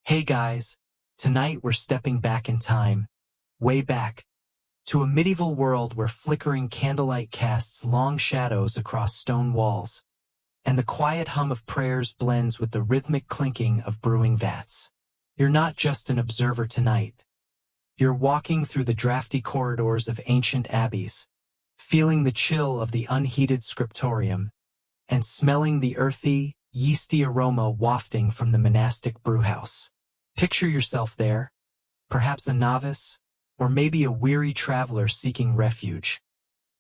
Hey guys, tonight we're stepping back in time, way back, to a medieval world where flickering candlelight casts long shadows across stone walls, and the quiet hum of prayers blends with the rhythmic clinking of brewing vats. You're not just an observer tonight. You're walking through the drafty corridors of ancient abbeys, feeling the chill of the unheated scriptorium, and smelling the earthy, yeasty aroma wafting from the monastic brewhouse. Picture yourself there, perhaps a novice, or maybe a weary traveler seeking refuge,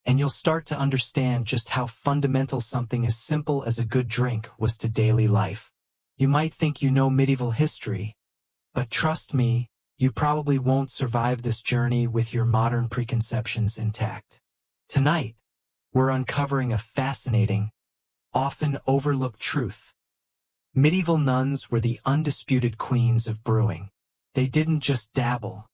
and you'll start to understand just how fundamental something as simple as a good drink was to daily life. You might think you know medieval history, but trust me, you probably won't survive this journey with your modern preconceptions intact. Tonight, we're uncovering a fascinating, often overlooked truth. Medieval nuns were the undisputed queens of brewing. They didn't just dabble.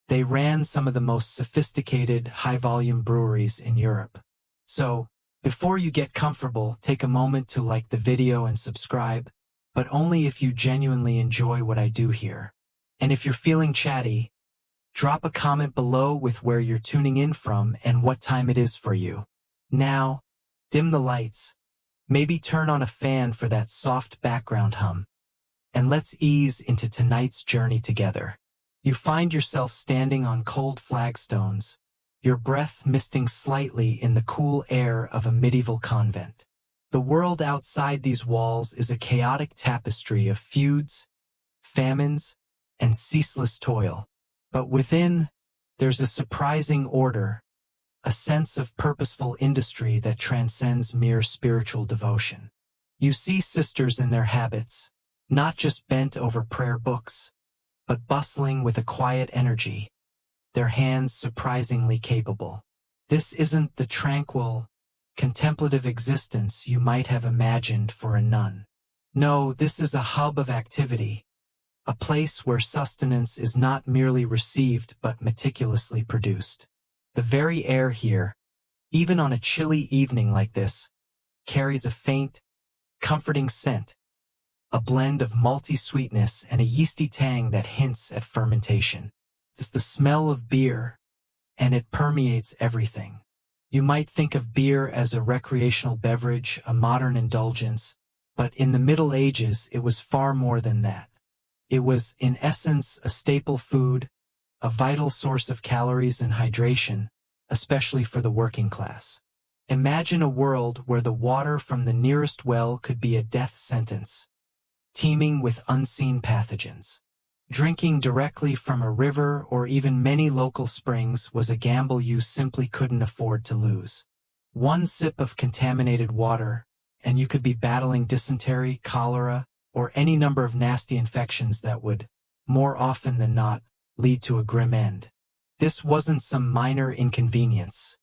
They ran some of the most sophisticated, high-volume breweries in Europe. So, before you get comfortable, take a moment to like the video and subscribe, but only if you genuinely enjoy what I do here. And if you're feeling chatty, drop a comment below with where you're tuning in from and what time it is for you. Now, dim the lights. Maybe turn on a fan for that soft background hum. And let's ease into tonight's journey together. You find yourself standing on cold flagstones, your breath misting slightly in the cool air of a medieval convent. The world outside these walls is a chaotic tapestry of feuds, famines, and ceaseless toil. But within, there's a surprising order, a sense of purposeful industry that transcends mere spiritual devotion. You see sisters in their habits, not just bent over prayer books, but bustling with a quiet energy, their hands surprisingly capable. This isn't the tranquil, contemplative existence you might have imagined for a nun. No, this is a hub of activity, a place where sustenance is not merely received but meticulously produced. The very air here, even on a chilly evening like this, carries a faint, comforting scent, a blend of malty sweetness and a yeasty tang that hints at fermentation. It's the smell of beer, and it permeates everything. You might think of beer as a recreational beverage, a modern indulgence, but in the Middle Ages it was far more than that. It was, in essence, a staple food, a vital source of calories and hydration, especially for the working class. Imagine a world where the water from the nearest well could be a death sentence, teeming with unseen pathogens. Drinking directly from a river or even many local springs was a gamble you simply couldn't afford to lose. One sip of contaminated water, and you could be battling dysentery, cholera, or any number of nasty infections that would, more often than not, lead to a grim end. This wasn't some minor inconvenience.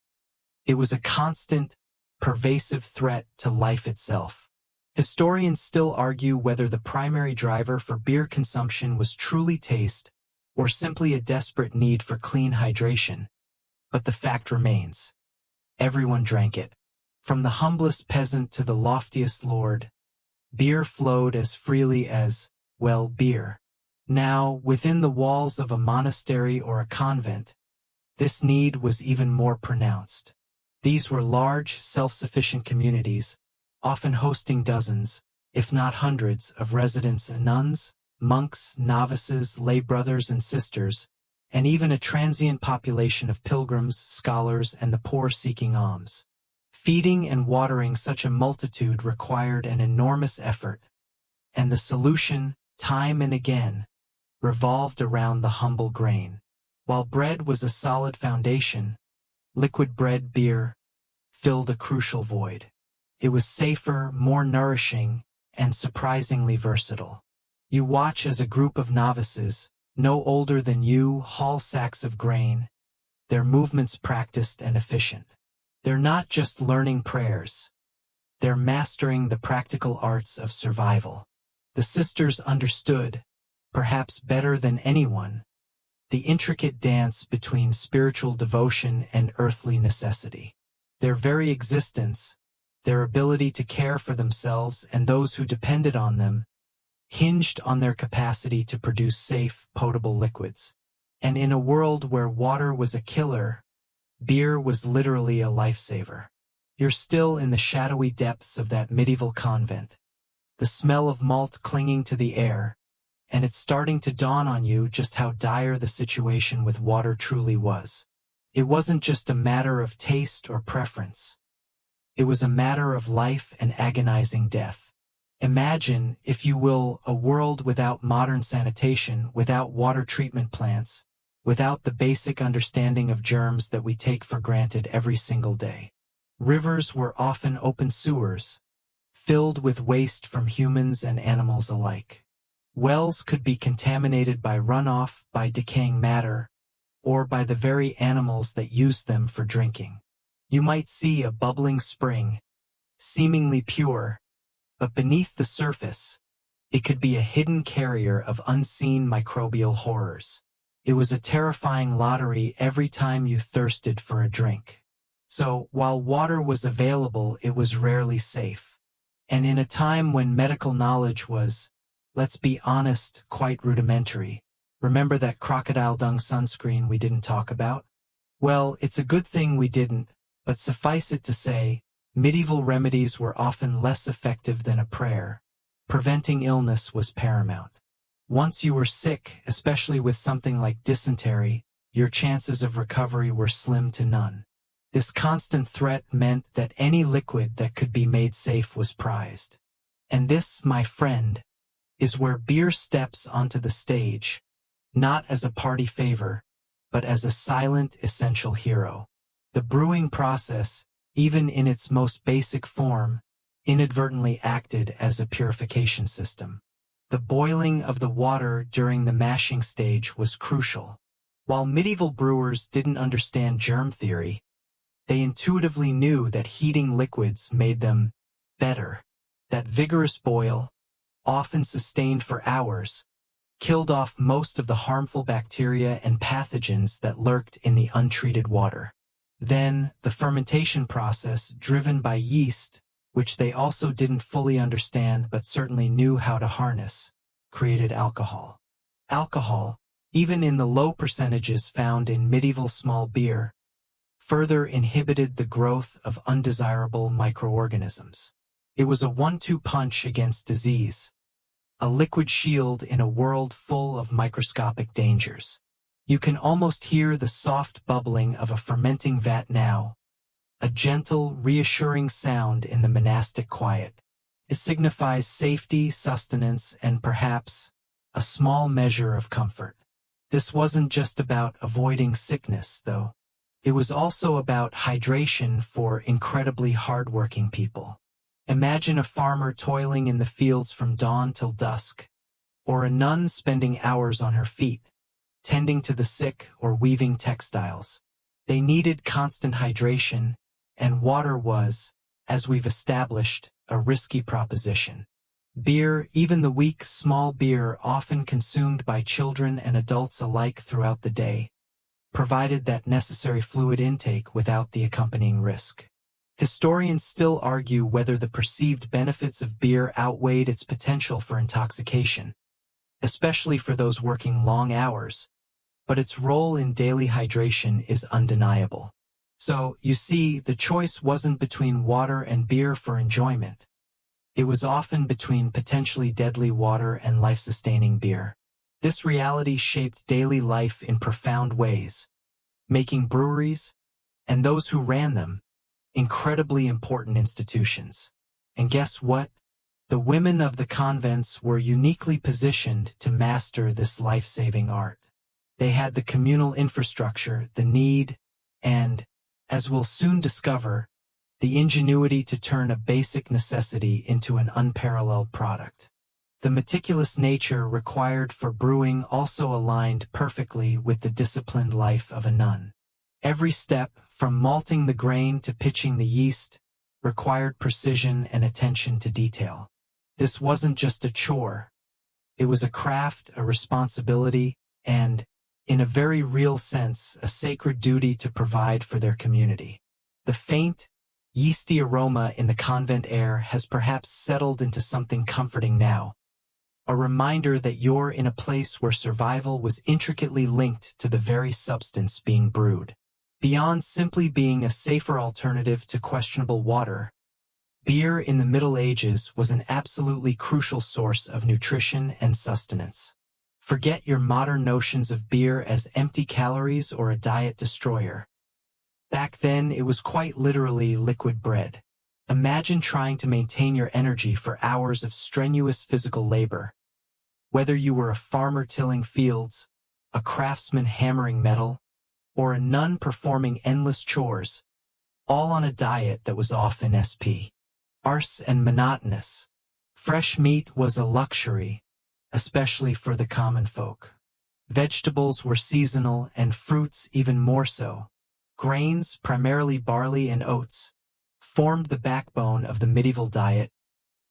It was a constant, pervasive threat to life itself. Historians still argue whether the primary driver for beer consumption was truly taste or simply a desperate need for clean hydration. But the fact remains. Everyone drank it. From the humblest peasant to the loftiest lord, beer flowed as freely as, well, beer. Now, within the walls of a monastery or a convent, this need was even more pronounced. These were large, self-sufficient communities, often hosting dozens, if not hundreds, of residents, nuns, monks, novices, lay brothers and sisters, and even a transient population of pilgrims, scholars, and the poor seeking alms. Feeding and watering such a multitude required an enormous effort, and the solution, time and again, revolved around the humble grain. While bread was a solid foundation, liquid bread beer filled a crucial void. It was safer, more nourishing, and surprisingly versatile. You watch as a group of novices, no older than you, haul sacks of grain, their movements practiced and efficient. They're not just learning prayers. They're mastering the practical arts of survival. The sisters understood, perhaps better than anyone, the intricate dance between spiritual devotion and earthly necessity. Their very existence, their ability to care for themselves and those who depended on them, hinged on their capacity to produce safe, potable liquids. And in a world where water was a killer, beer was literally a lifesaver. You're still in the shadowy depths of that medieval convent, the smell of malt clinging to the air, and it's starting to dawn on you just how dire the situation with water truly was. It wasn't just a matter of taste or preference. It was a matter of life and agonizing death. Imagine, if you will, a world without modern sanitation, without water treatment plants, without the basic understanding of germs that we take for granted every single day. Rivers were often open sewers, filled with waste from humans and animals alike. Wells could be contaminated by runoff, by decaying matter, or by the very animals that used them for drinking. You might see a bubbling spring, seemingly pure, but beneath the surface, it could be a hidden carrier of unseen microbial horrors. It was a terrifying lottery every time you thirsted for a drink. So, while water was available, it was rarely safe. And in a time when medical knowledge was, let's be honest, quite rudimentary. Remember that crocodile dung sunscreen we didn't talk about? Well, it's a good thing we didn't, but suffice it to say, medieval remedies were often less effective than a prayer. Preventing illness was paramount. Once you were sick, especially with something like dysentery, your chances of recovery were slim to none. This constant threat meant that any liquid that could be made safe was prized. And this, my friend, is where beer steps onto the stage, not as a party favor, but as a silent, essential hero. The brewing process, even in its most basic form, inadvertently acted as a purification system. The boiling of the water during the mashing stage was crucial. While medieval brewers didn't understand germ theory, they intuitively knew that heating liquids made them better. That vigorous boil, often sustained for hours, killed off most of the harmful bacteria and pathogens that lurked in the untreated water. Then, the fermentation process, driven by yeast, which they also didn't fully understand but certainly knew how to harness, created alcohol. Alcohol, even in the low percentages found in medieval small beer, further inhibited the growth of undesirable microorganisms. It was a one-two punch against disease, a liquid shield in a world full of microscopic dangers. You can almost hear the soft bubbling of a fermenting vat now, a gentle, reassuring sound in the monastic quiet. It signifies safety, sustenance, and perhaps a small measure of comfort. This wasn't just about avoiding sickness, though. It was also about hydration for incredibly hardworking people. Imagine a farmer toiling in the fields from dawn till dusk, or a nun spending hours on her feet, tending to the sick or weaving textiles. They needed constant hydration, and water was, as we've established, a risky proposition. Beer, even the weak, small beer often consumed by children and adults alike throughout the day, provided that necessary fluid intake without the accompanying risk. Historians still argue whether the perceived benefits of beer outweighed its potential for intoxication, especially for those working long hours, but its role in daily hydration is undeniable. So, you see, the choice wasn't between water and beer for enjoyment. It was often between potentially deadly water and life-sustaining beer. This reality shaped daily life in profound ways, making breweries, and those who ran them, incredibly important institutions. And guess what? The women of the convents were uniquely positioned to master this life-saving art. They had the communal infrastructure, the need, and, as we'll soon discover, the ingenuity to turn a basic necessity into an unparalleled product. The meticulous nature required for brewing also aligned perfectly with the disciplined life of a nun. Every step, from malting the grain to pitching the yeast, required precision and attention to detail. This wasn't just a chore. It was a craft, a responsibility, and, in a very real sense, a sacred duty to provide for their community. The faint, yeasty aroma in the convent air has perhaps settled into something comforting now, a reminder that you're in a place where survival was intricately linked to the very substance being brewed. Beyond simply being a safer alternative to questionable water, beer in the Middle Ages was an absolutely crucial source of nutrition and sustenance. Forget your modern notions of beer as empty calories or a diet destroyer. Back then, it was quite literally liquid bread. Imagine trying to maintain your energy for hours of strenuous physical labor. Whether you were a farmer tilling fields, a craftsman hammering metal, or a nun performing endless chores, all on a diet that was often sparse and monotonous. Fresh meat was a luxury, especially for the common folk. Vegetables were seasonal and fruits even more so. Grains, primarily barley and oats, formed the backbone of the medieval diet,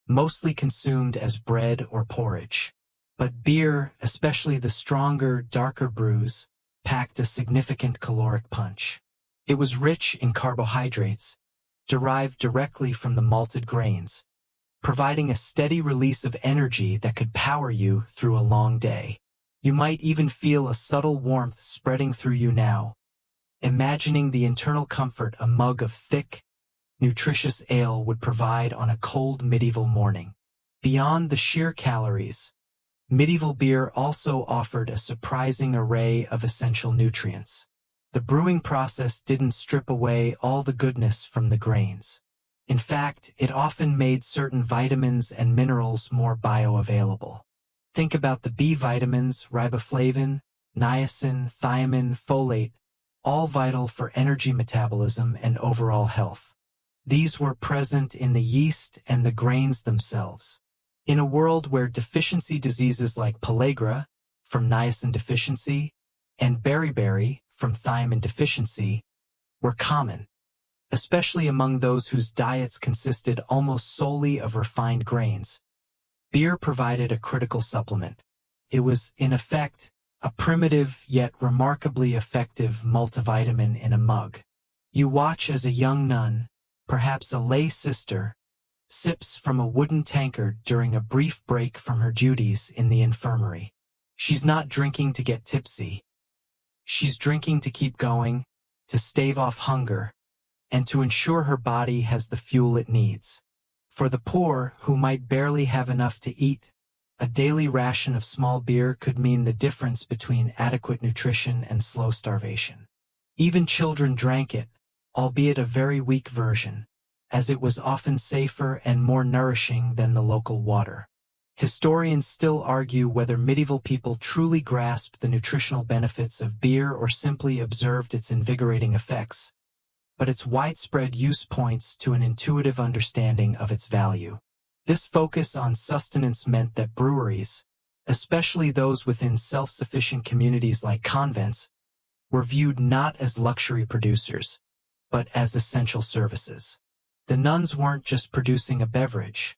mostly consumed as bread or porridge. But beer, especially the stronger, darker brews, packed a significant caloric punch. It was rich in carbohydrates, derived directly from the malted grains, providing a steady release of energy that could power you through a long day. You might even feel a subtle warmth spreading through you now, imagining the internal comfort a mug of thick, nutritious ale would provide on a cold medieval morning. Beyond the sheer calories, medieval beer also offered a surprising array of essential nutrients. The brewing process didn't strip away all the goodness from the grains. In fact, it often made certain vitamins and minerals more bioavailable. Think about the B vitamins, riboflavin, niacin, thiamine, folate, all vital for energy metabolism and overall health. These were present in the yeast and the grains themselves. In a world where deficiency diseases like pellagra, from niacin deficiency, and beriberi, from thiamine deficiency, were common, especially among those whose diets consisted almost solely of refined grains, beer provided a critical supplement. It was, in effect, a primitive yet remarkably effective multivitamin in a mug. You watch as a young nun, perhaps a lay sister, sips from a wooden tankard during a brief break from her duties in the infirmary. She's not drinking to get tipsy. She's drinking to keep going, to stave off hunger, and to ensure her body has the fuel it needs. For the poor, who might barely have enough to eat, a daily ration of small beer could mean the difference between adequate nutrition and slow starvation. Even children drank it, albeit a very weak version, as it was often safer and more nourishing than the local water. Historians still argue whether medieval people truly grasped the nutritional benefits of beer or simply observed its invigorating effects, but its widespread use points to an intuitive understanding of its value. This focus on sustenance meant that breweries, especially those within self-sufficient communities like convents, were viewed not as luxury producers, but as essential services. The nuns weren't just producing a beverage.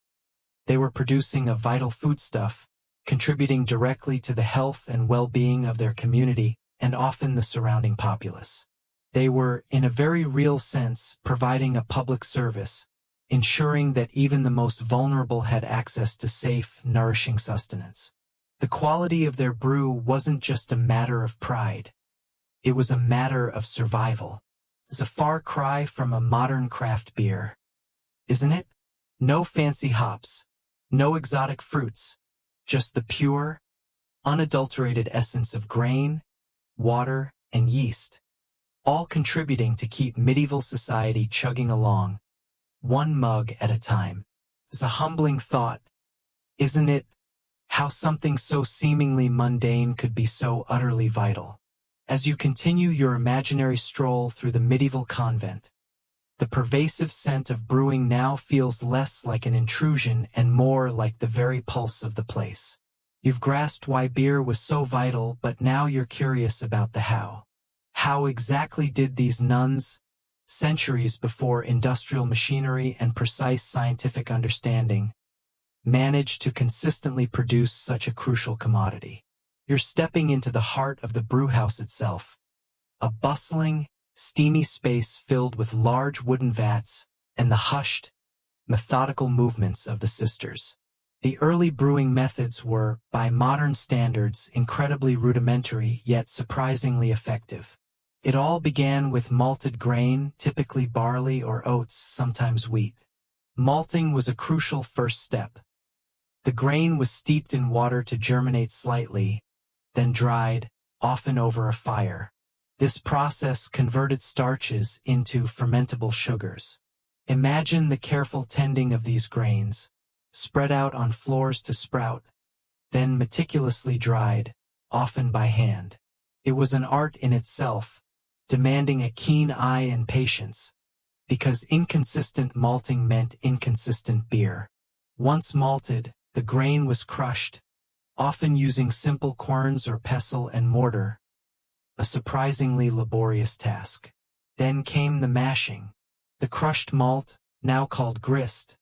They were producing a vital foodstuff, contributing directly to the health and well-being of their community and often the surrounding populace. They were, in a very real sense, providing a public service, ensuring that even the most vulnerable had access to safe, nourishing sustenance. The quality of their brew wasn't just a matter of pride. It was a matter of survival. It's a far cry from a modern craft beer, isn't it? No fancy hops, no exotic fruits, just the pure, unadulterated essence of grain, water, and yeast, all contributing to keep medieval society chugging along, one mug at a time. It's a humbling thought, isn't it? How something so seemingly mundane could be so utterly vital. As you continue your imaginary stroll through the medieval convent, the pervasive scent of brewing now feels less like an intrusion and more like the very pulse of the place. You've grasped why beer was so vital, but now you're curious about the how. How exactly did these nuns, centuries before industrial machinery and precise scientific understanding, manage to consistently produce such a crucial commodity? You're stepping into the heart of the brewhouse itself, a bustling, steamy space filled with large wooden vats and the hushed, methodical movements of the sisters. The early brewing methods were, by modern standards, incredibly rudimentary yet surprisingly effective. It all began with malted grain, typically barley or oats, sometimes wheat. Malting was a crucial first step. The grain was steeped in water to germinate slightly, then dried, often over a fire. This process converted starches into fermentable sugars. Imagine the careful tending of these grains, spread out on floors to sprout, then meticulously dried, often by hand. It was an art in itself, demanding a keen eye and patience, because inconsistent malting meant inconsistent beer. Once malted, the grain was crushed, often using simple querns or pestle and mortar, a surprisingly laborious task. Then came the mashing. The crushed malt, now called grist,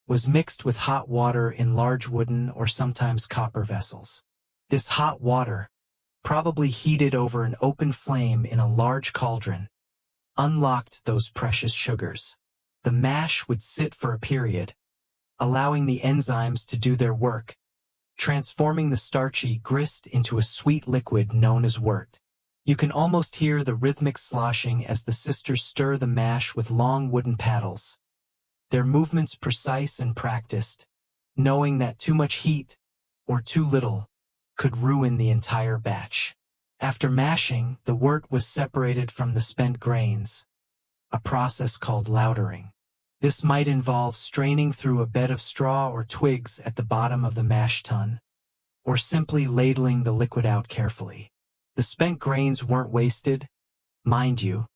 was mixed with hot water in large wooden or sometimes copper vessels. This hot water, probably heated over an open flame in a large cauldron, unlocked those precious sugars. The mash would sit for a period, allowing the enzymes to do their work, transforming the starchy grist into a sweet liquid known as wort. You can almost hear the rhythmic sloshing as the sisters stir the mash with long wooden paddles, their movements precise and practiced, knowing that too much heat, or too little, could ruin the entire batch. After mashing, the wort was separated from the spent grains, a process called lautering. This might involve straining through a bed of straw or twigs at the bottom of the mash tun, or simply ladling the liquid out carefully. The spent grains weren't wasted, mind you.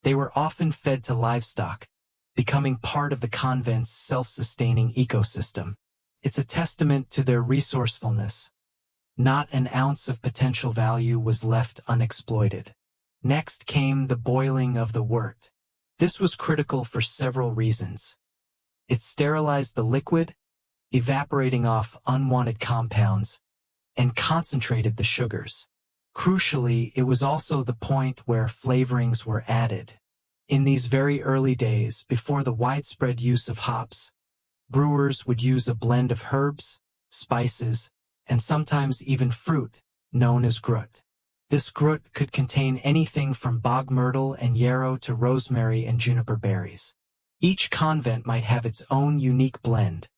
They were often fed to livestock, becoming part of the convent's self-sustaining ecosystem. It's a testament to their resourcefulness. Not an ounce of potential value was left unexploited. Next came the boiling of the wort. This was critical for several reasons. It sterilized the liquid, evaporating off unwanted compounds, and concentrated the sugars. Crucially, it was also the point where flavorings were added. In these very early days, before the widespread use of hops, brewers would use a blend of herbs, spices, and sometimes even fruit, known as grut. This grut could contain anything from bog myrtle and yarrow to rosemary and juniper berries. Each convent might have its own unique blend,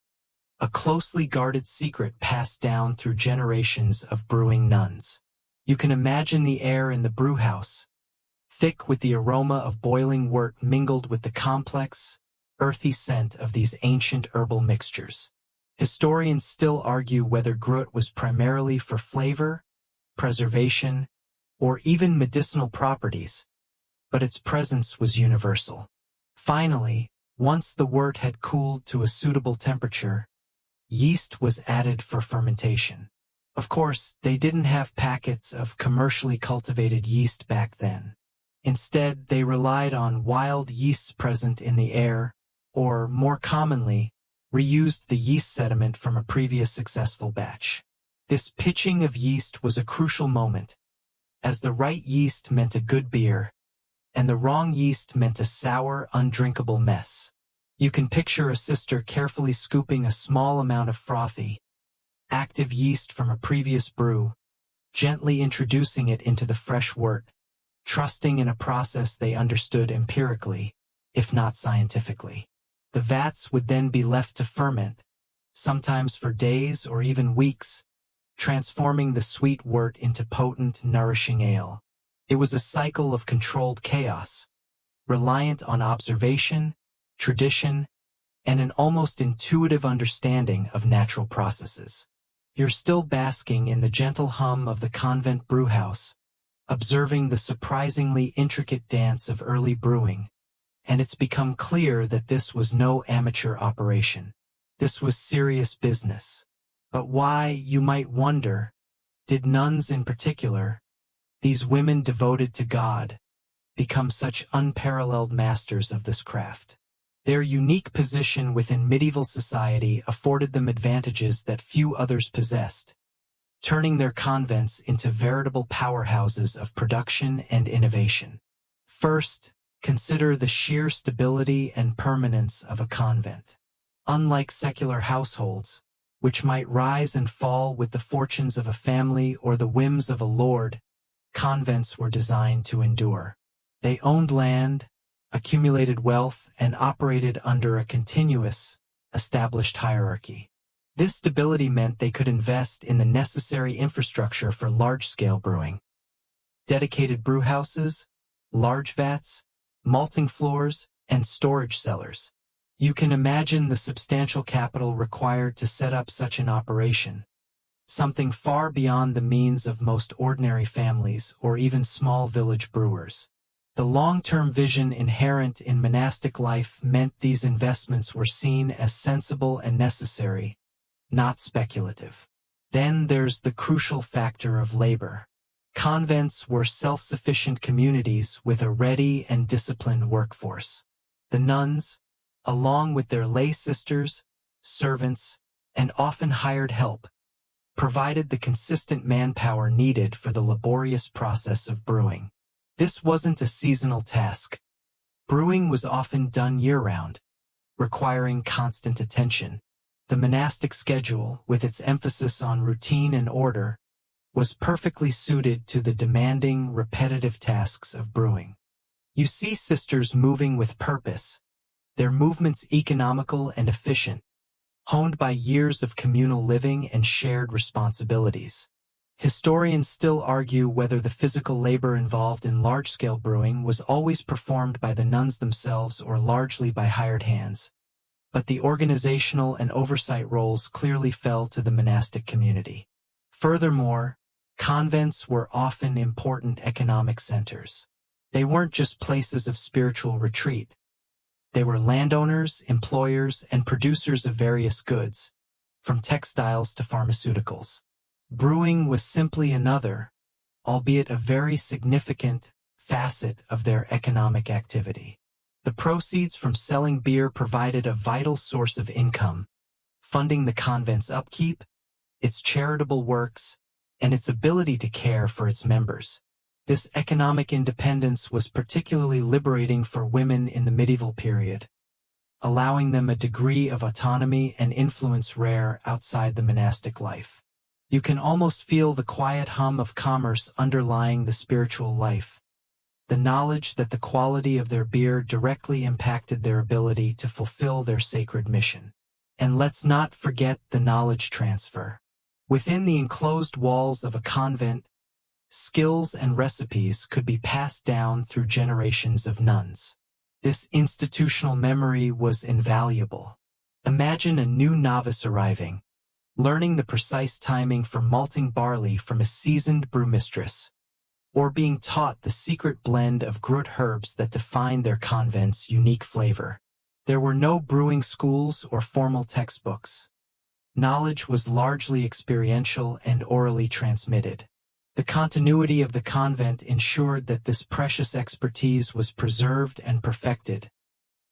a closely guarded secret passed down through generations of brewing nuns. You can imagine the air in the brewhouse, thick with the aroma of boiling wort mingled with the complex, earthy scent of these ancient herbal mixtures. Historians still argue whether grut was primarily for flavor, preservation, or even medicinal properties, but its presence was universal. Finally, once the wort had cooled to a suitable temperature, yeast was added for fermentation. Of course, they didn't have packets of commercially cultivated yeast back then. Instead, they relied on wild yeasts present in the air, or, more commonly, reused the yeast sediment from a previous successful batch. This pitching of yeast was a crucial moment, as the right yeast meant a good beer, and the wrong yeast meant a sour, undrinkable mess. You can picture a sister carefully scooping a small amount of frothy, active yeast from a previous brew, gently introducing it into the fresh wort, trusting in a process they understood empirically, if not scientifically. The vats would then be left to ferment, sometimes for days or even weeks, transforming the sweet wort into potent, nourishing ale. It was a cycle of controlled chaos, reliant on observation, tradition, and an almost intuitive understanding of natural processes. You're still basking in the gentle hum of the convent brewhouse, observing the surprisingly intricate dance of early brewing, and it's become clear that this was no amateur operation. This was serious business. But why, you might wonder, did nuns in particular, these women devoted to God, become such unparalleled masters of this craft? Their unique position within medieval society afforded them advantages that few others possessed, turning their convents into veritable powerhouses of production and innovation. First, consider the sheer stability and permanence of a convent. Unlike secular households, which might rise and fall with the fortunes of a family or the whims of a lord, convents were designed to endure. They owned land, accumulated wealth, and operated under a continuous, established hierarchy. This stability meant they could invest in the necessary infrastructure for large-scale brewing. Dedicated brewhouses, large vats, malting floors, and storage cellars. You can imagine the substantial capital required to set up such an operation, something far beyond the means of most ordinary families or even small village brewers. The long-term vision inherent in monastic life meant these investments were seen as sensible and necessary, not speculative. Then there's the crucial factor of labor. Convents were self-sufficient communities with a ready and disciplined workforce. The nuns, along with their lay sisters, servants, and often hired help, provided the consistent manpower needed for the laborious process of brewing. This wasn't a seasonal task. Brewing was often done year-round, requiring constant attention. The monastic schedule, with its emphasis on routine and order, was perfectly suited to the demanding, repetitive tasks of brewing. You see sisters moving with purpose, their movements economical and efficient, honed by years of communal living and shared responsibilities. Historians still argue whether the physical labor involved in large-scale brewing was always performed by the nuns themselves or largely by hired hands, but the organizational and oversight roles clearly fell to the monastic community. Furthermore, convents were often important economic centers. They weren't just places of spiritual retreat. They were landowners, employers, and producers of various goods, from textiles to pharmaceuticals. Brewing was simply another, albeit a very significant, facet of their economic activity. The proceeds from selling beer provided a vital source of income, funding the convent's upkeep, its charitable works, and its ability to care for its members. This economic independence was particularly liberating for women in the medieval period, allowing them a degree of autonomy and influence rare outside the monastic life. You can almost feel the quiet hum of commerce underlying the spiritual life, the knowledge that the quality of their beer directly impacted their ability to fulfill their sacred mission. And let's not forget the knowledge transfer. Within the enclosed walls of a convent, skills and recipes could be passed down through generations of nuns. This institutional memory was invaluable. Imagine a new novice arriving, learning the precise timing for malting barley from a seasoned brewmistress, or being taught the secret blend of grut herbs that defined their convent's unique flavor. There were no brewing schools or formal textbooks. Knowledge was largely experiential and orally transmitted. The continuity of the convent ensured that this precious expertise was preserved and perfected,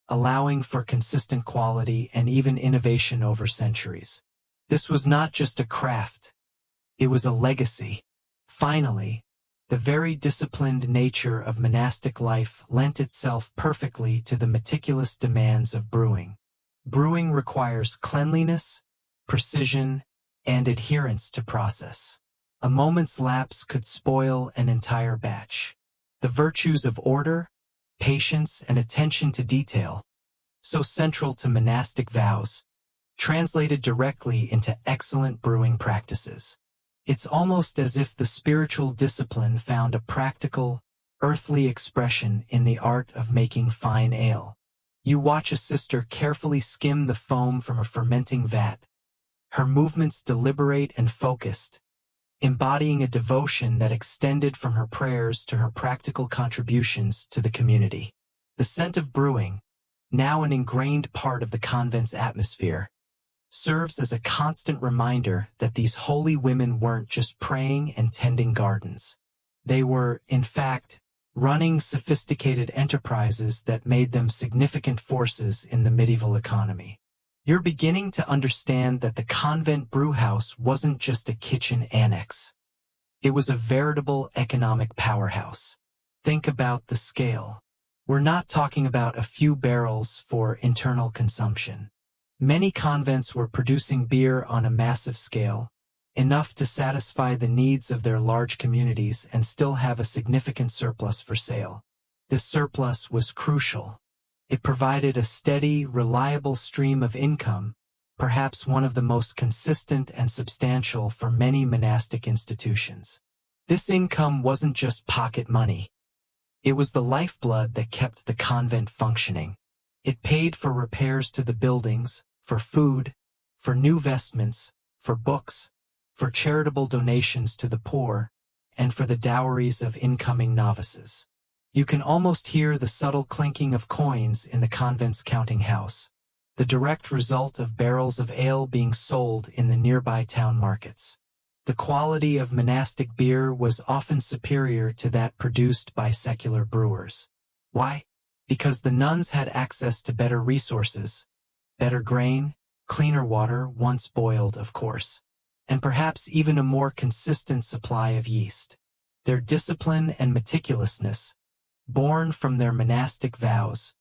allowing for consistent quality and even innovation over centuries. This was not just a craft, it was a legacy. Finally, the very disciplined nature of monastic life lent itself perfectly to the meticulous demands of brewing. Brewing requires cleanliness, precision, and adherence to process. A moment's lapse could spoil an entire batch. The virtues of order, patience, and attention to detail, so central to monastic vows, translated directly into excellent brewing practices. It's almost as if the spiritual discipline found a practical, earthly expression in the art of making fine ale. You watch a sister carefully skim the foam from a fermenting vat, her movements deliberate and focused, embodying a devotion that extended from her prayers to her practical contributions to the community. The scent of brewing, now an ingrained part of the convent's atmosphere, serves as a constant reminder that these holy women weren't just praying and tending gardens. They were, in fact, running sophisticated enterprises that made them significant forces in the medieval economy. You're beginning to understand that the convent brewhouse wasn't just a kitchen annex. It was a veritable economic powerhouse. Think about the scale. We're not talking about a few barrels for internal consumption. Many convents were producing beer on a massive scale, enough to satisfy the needs of their large communities and still have a significant surplus for sale. This surplus was crucial. It provided a steady, reliable stream of income, perhaps one of the most consistent and substantial for many monastic institutions. This income wasn't just pocket money. It was the lifeblood that kept the convent functioning. It paid for repairs to the buildings, for food, for new vestments, for books, for charitable donations to the poor, and for the dowries of incoming novices. You can almost hear the subtle clinking of coins in the convent's counting house, the direct result of barrels of ale being sold in the nearby town markets. The quality of monastic beer was often superior to that produced by secular brewers. Why? Because the nuns had access to better resources, better grain, cleaner water, once boiled, of course, and perhaps even a more consistent supply of yeast. Their discipline and meticulousness, born from their monastic vows,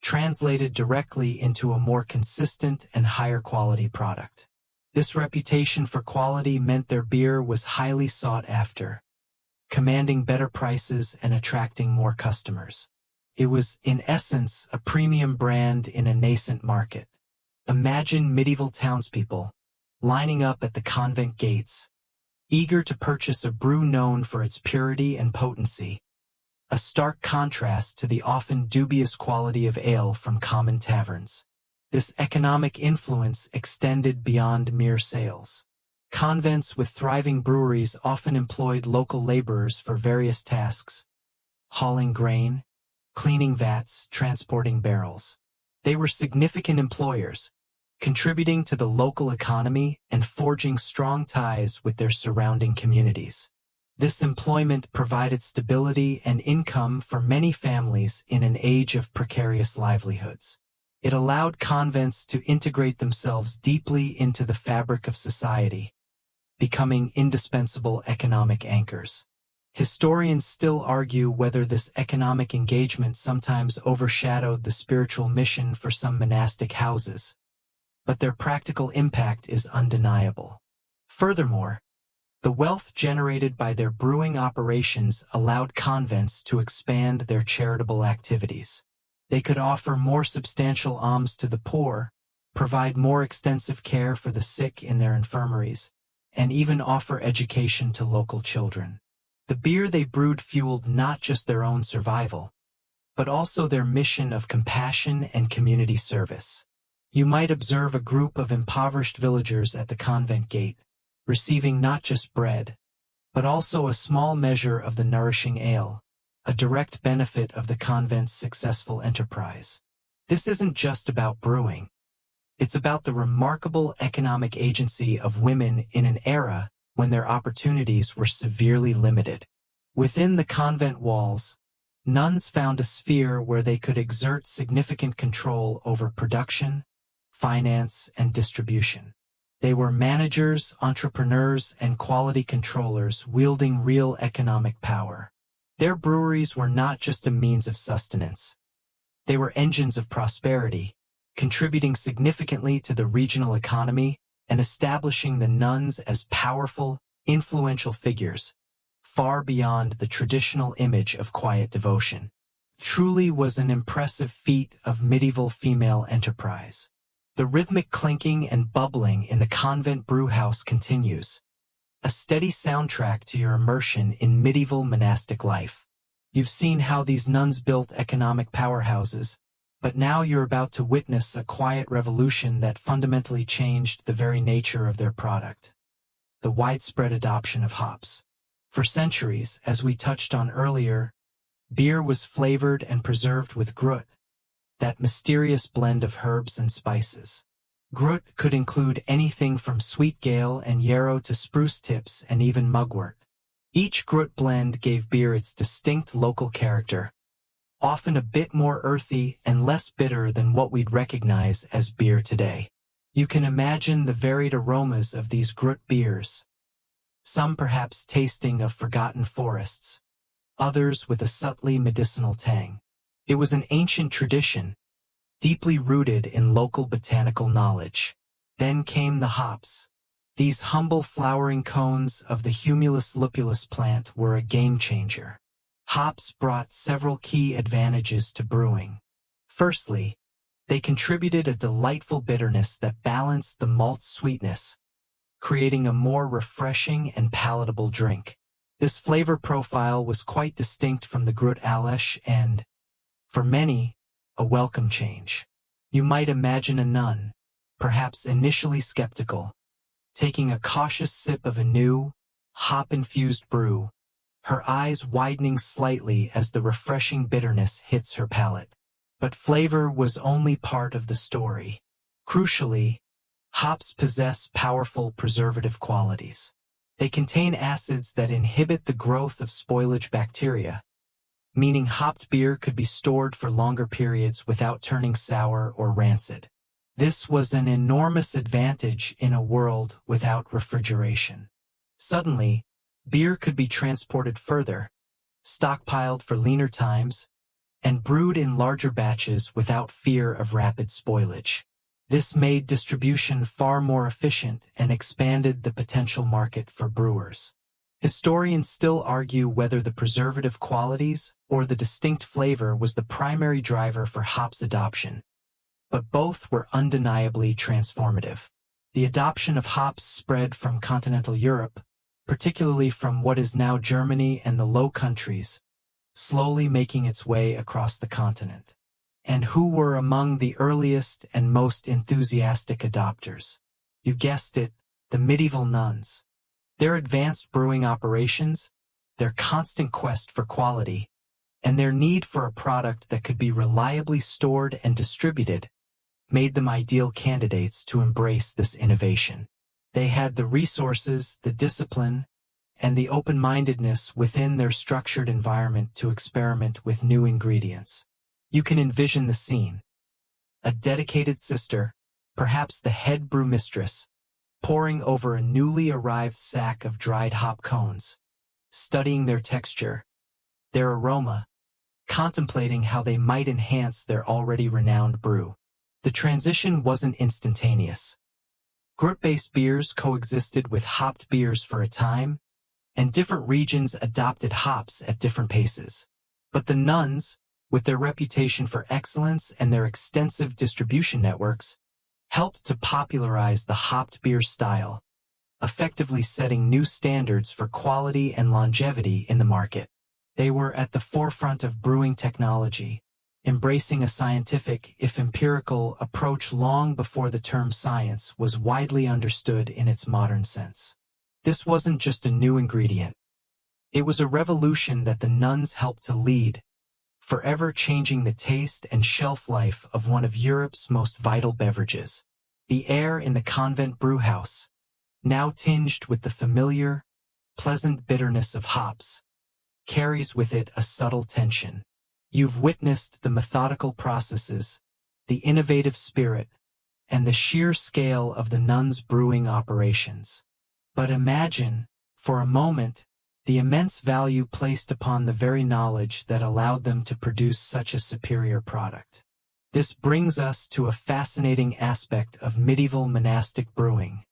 translated directly into a more consistent and higher quality product. This reputation for quality meant their beer was highly sought after, commanding better prices and attracting more customers. It was, in essence, a premium brand in a nascent market. Imagine medieval townspeople lining up at the convent gates, eager to purchase a brew known for its purity and potency, a stark contrast to the often dubious quality of ale from common taverns. This economic influence extended beyond mere sales. Convents with thriving breweries often employed local laborers for various tasks, hauling grain, cleaning vats, transporting barrels. They were significant employers, contributing to the local economy and forging strong ties with their surrounding communities. This employment provided stability and income for many families in an age of precarious livelihoods. It allowed convents to integrate themselves deeply into the fabric of society, becoming indispensable economic anchors. Historians still argue whether this economic engagement sometimes overshadowed the spiritual mission for some monastic houses, but their practical impact is undeniable. Furthermore, the wealth generated by their brewing operations allowed convents to expand their charitable activities. They could offer more substantial alms to the poor, provide more extensive care for the sick in their infirmaries, and even offer education to local children. The beer they brewed fueled not just their own survival, but also their mission of compassion and community service. You might observe a group of impoverished villagers at the convent gate, receiving not just bread, but also a small measure of the nourishing ale, a direct benefit of the convent's successful enterprise. This isn't just about brewing. It's about the remarkable economic agency of women in an era when their opportunities were severely limited. Within the convent walls, nuns found a sphere where they could exert significant control over production, finance, and distribution. They were managers, entrepreneurs, and quality controllers wielding real economic power. Their breweries were not just a means of sustenance. They were engines of prosperity, contributing significantly to the regional economy and establishing the nuns as powerful, influential figures, far beyond the traditional image of quiet devotion. Truly was an impressive feat of medieval female enterprise. The rhythmic clinking and bubbling in the convent brewhouse continues, a steady soundtrack to your immersion in medieval monastic life. You've seen how these nuns built economic powerhouses, but now you're about to witness a quiet revolution that fundamentally changed the very nature of their product: the widespread adoption of hops. For centuries, as we touched on earlier, beer was flavored and preserved with grut, that mysterious blend of herbs and spices. Grut could include anything from sweet gale and yarrow to spruce tips and even mugwort. Each grut blend gave beer its distinct local character, often a bit more earthy and less bitter than what we'd recognize as beer today. You can imagine the varied aromas of these grut beers, some perhaps tasting of forgotten forests, others with a subtly medicinal tang. It was an ancient tradition, deeply rooted in local botanical knowledge. Then came the hops. These humble flowering cones of the Humulus lupulus plant were a game-changer. Hops brought several key advantages to brewing. Firstly, they contributed a delightful bitterness that balanced the malt's sweetness, creating a more refreshing and palatable drink. This flavor profile was quite distinct from the Grut Alesh and, for many, a welcome change. You might imagine a nun, perhaps initially skeptical, taking a cautious sip of a new, hop-infused brew, her eyes widening slightly as the refreshing bitterness hits her palate. But flavor was only part of the story. Crucially, hops possess powerful preservative qualities. They contain acids that inhibit the growth of spoilage bacteria, meaning hopped beer could be stored for longer periods without turning sour or rancid. This was an enormous advantage in a world without refrigeration. Suddenly, beer could be transported further, stockpiled for leaner times, and brewed in larger batches without fear of rapid spoilage. This made distribution far more efficient and expanded the potential market for brewers. Historians still argue whether the preservative qualities or the distinct flavor was the primary driver for hops adoption, but both were undeniably transformative. The adoption of hops spread from continental Europe, particularly from what is now Germany and the Low Countries, slowly making its way across the continent. And who were among the earliest and most enthusiastic adopters? You guessed it, the medieval nuns. Their advanced brewing operations, their constant quest for quality, and their need for a product that could be reliably stored and distributed, made them ideal candidates to embrace this innovation. They had the resources, the discipline, and the open-mindedness within their structured environment to experiment with new ingredients. You can envision the scene. A dedicated sister, perhaps the head brewmistress, poring over a newly arrived sack of dried hop cones, studying their texture, their aroma, contemplating how they might enhance their already renowned brew. The transition wasn't instantaneous. Grut-based beers coexisted with hopped beers for a time, and different regions adopted hops at different paces. But the nuns, with their reputation for excellence and their extensive distribution networks, helped to popularize the hopped beer style, effectively setting new standards for quality and longevity in the market. They were at the forefront of brewing technology, embracing a scientific, if empirical, approach long before the term science was widely understood in its modern sense. This wasn't just a new ingredient. It was a revolution that the nuns helped to lead, forever changing the taste and shelf life of one of Europe's most vital beverages. The air in the convent brewhouse, now tinged with the familiar, pleasant bitterness of hops, carries with it a subtle tension. You've witnessed the methodical processes, the innovative spirit, and the sheer scale of the nuns' brewing operations. But imagine, for a moment, the immense value placed upon the very knowledge that allowed them to produce such a superior product. This brings us to a fascinating aspect of medieval monastic brewing: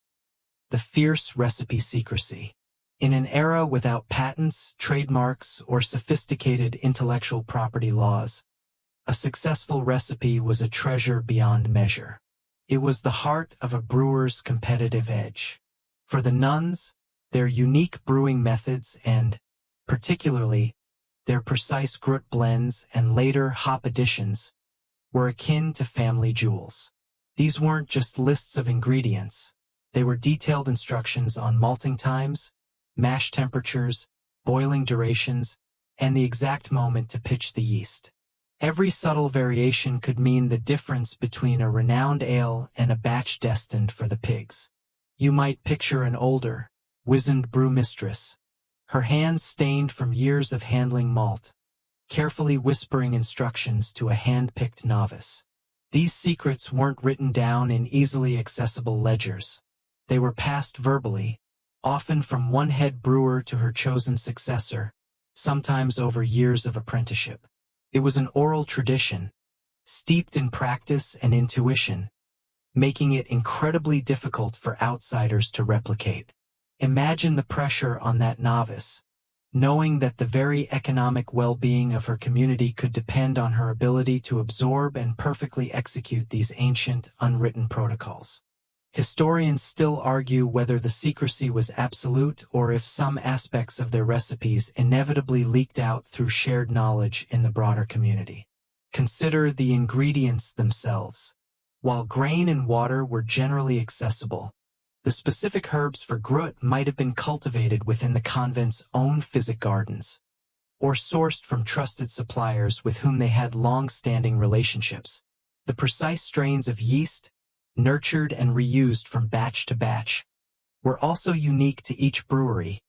the fierce recipe secrecy. In an era without patents, trademarks, or sophisticated intellectual property laws, a successful recipe was a treasure beyond measure. It was the heart of a brewer's competitive edge. For the nuns, their unique brewing methods and, particularly, their precise Grut blends and later hop additions were akin to family jewels. These weren't just lists of ingredients. They were detailed instructions on malting times, mash temperatures, boiling durations, and the exact moment to pitch the yeast. Every subtle variation could mean the difference between a renowned ale and a batch destined for the pigs. You might picture an older, wizened brewmistress, her hands stained from years of handling malt, carefully whispering instructions to a hand-picked novice. These secrets weren't written down in easily accessible ledgers. They were passed verbally, often from one head brewer to her chosen successor, sometimes over years of apprenticeship. It was an oral tradition, steeped in practice and intuition, making it incredibly difficult for outsiders to replicate. Imagine the pressure on that novice, knowing that the very economic well-being of her community could depend on her ability to absorb and perfectly execute these ancient, unwritten protocols. Historians still argue whether the secrecy was absolute or if some aspects of their recipes inevitably leaked out through shared knowledge in the broader community. Consider the ingredients themselves. While grain and water were generally accessible, the specific herbs for gruit might have been cultivated within the convent's own physic gardens, or sourced from trusted suppliers with whom they had long-standing relationships. The precise strains of yeast, nurtured and reused from batch to batch, were also unique to each brewery,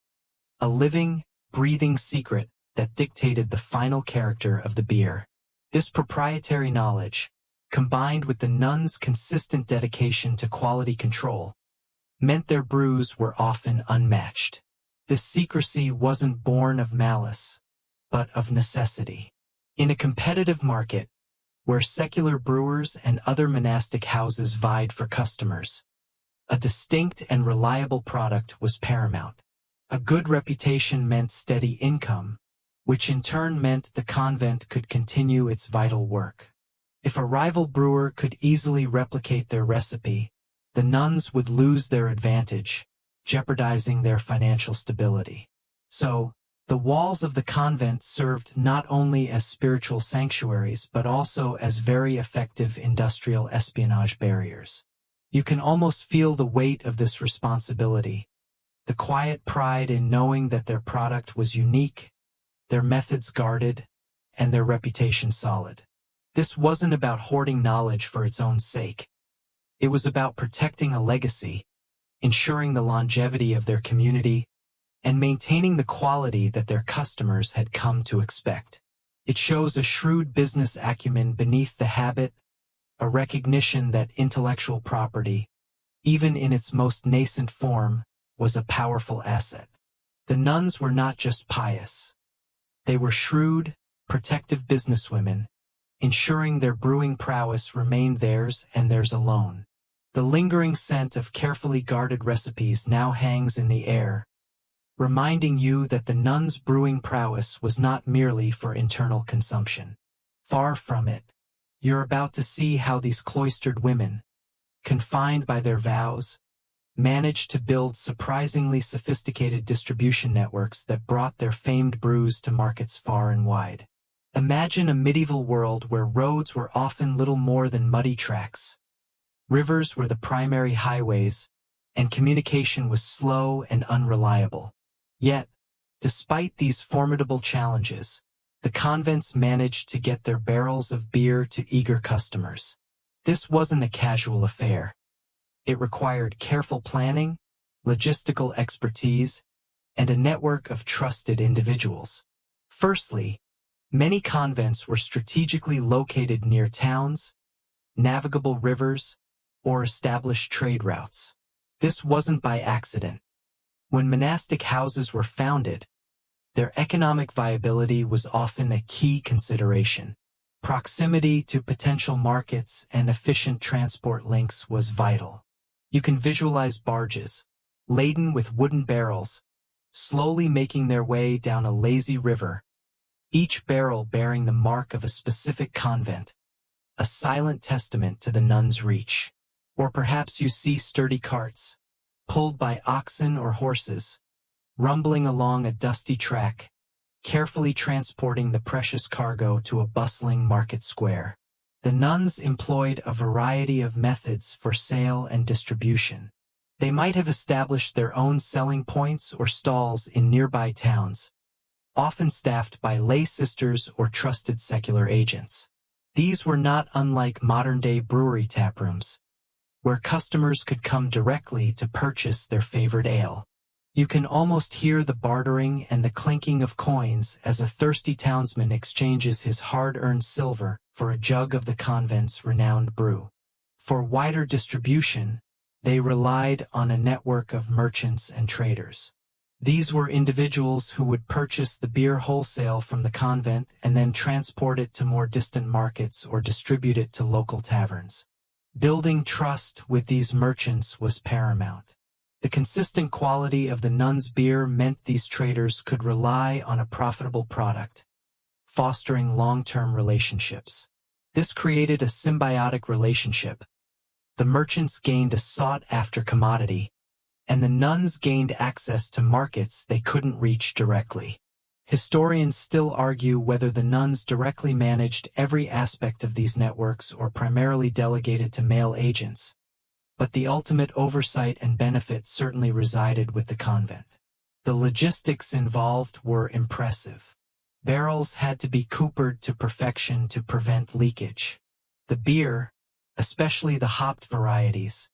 a living, breathing secret that dictated the final character of the beer. This proprietary knowledge, combined with the nuns' consistent dedication to quality control, meant their brews were often unmatched. This secrecy wasn't born of malice, but of necessity. In a competitive market, where secular brewers and other monastic houses vied for customers, a distinct and reliable product was paramount. A good reputation meant steady income, which in turn meant the convent could continue its vital work. If a rival brewer could easily replicate their recipe, the nuns would lose their advantage, jeopardizing their financial stability. So, the walls of the convent served not only as spiritual sanctuaries but also as very effective industrial espionage barriers. You can almost feel the weight of this responsibility, the quiet pride in knowing that their product was unique, their methods guarded, and their reputation solid. This wasn't about hoarding knowledge for its own sake. It was about protecting a legacy, ensuring the longevity of their community, and maintaining the quality that their customers had come to expect. It shows a shrewd business acumen beneath the habit, a recognition that intellectual property, even in its most nascent form, was a powerful asset. The nuns were not just pious. They were shrewd, protective businesswomen, ensuring their brewing prowess remained theirs and theirs alone. The lingering scent of carefully guarded recipes now hangs in the air, reminding you that the nuns' brewing prowess was not merely for internal consumption. Far from it. You're about to see how these cloistered women, confined by their vows, managed to build surprisingly sophisticated distribution networks that brought their famed brews to markets far and wide. Imagine a medieval world where roads were often little more than muddy tracks. Rivers were the primary highways, and communication was slow and unreliable. Yet, despite these formidable challenges, the convents managed to get their barrels of beer to eager customers. This wasn't a casual affair. It required careful planning, logistical expertise, and a network of trusted individuals. Firstly, many convents were strategically located near towns, navigable rivers, or established trade routes. This wasn't by accident. When monastic houses were founded, their economic viability was often a key consideration. Proximity to potential markets and efficient transport links was vital. You can visualize barges, laden with wooden barrels, slowly making their way down a lazy river, each barrel bearing the mark of a specific convent, a silent testament to the nuns' reach. Or perhaps you see sturdy carts, pulled by oxen or horses, rumbling along a dusty track, carefully transporting the precious cargo to a bustling market square. The nuns employed a variety of methods for sale and distribution. They might have established their own selling points or stalls in nearby towns, often staffed by lay sisters or trusted secular agents. These were not unlike modern-day brewery taprooms, where customers could come directly to purchase their favorite ale. You can almost hear the bartering and the clinking of coins as a thirsty townsman exchanges his hard-earned silver for a jug of the convent's renowned brew. For wider distribution, they relied on a network of merchants and traders. These were individuals who would purchase the beer wholesale from the convent and then transport it to more distant markets or distribute it to local taverns. Building trust with these merchants was paramount. The consistent quality of the Nuns' beer meant these traders could rely on a profitable product, fostering long-term relationships. This created a symbiotic relationship. The merchants gained a sought-after commodity, and the nuns gained access to markets they couldn't reach directly. Historians still argue whether the nuns directly managed every aspect of these networks or primarily delegated to male agents, but the ultimate oversight and benefit certainly resided with the convent. The logistics involved were impressive. Barrels had to be coopered to perfection to prevent leakage. The beer, especially the hopped varieties,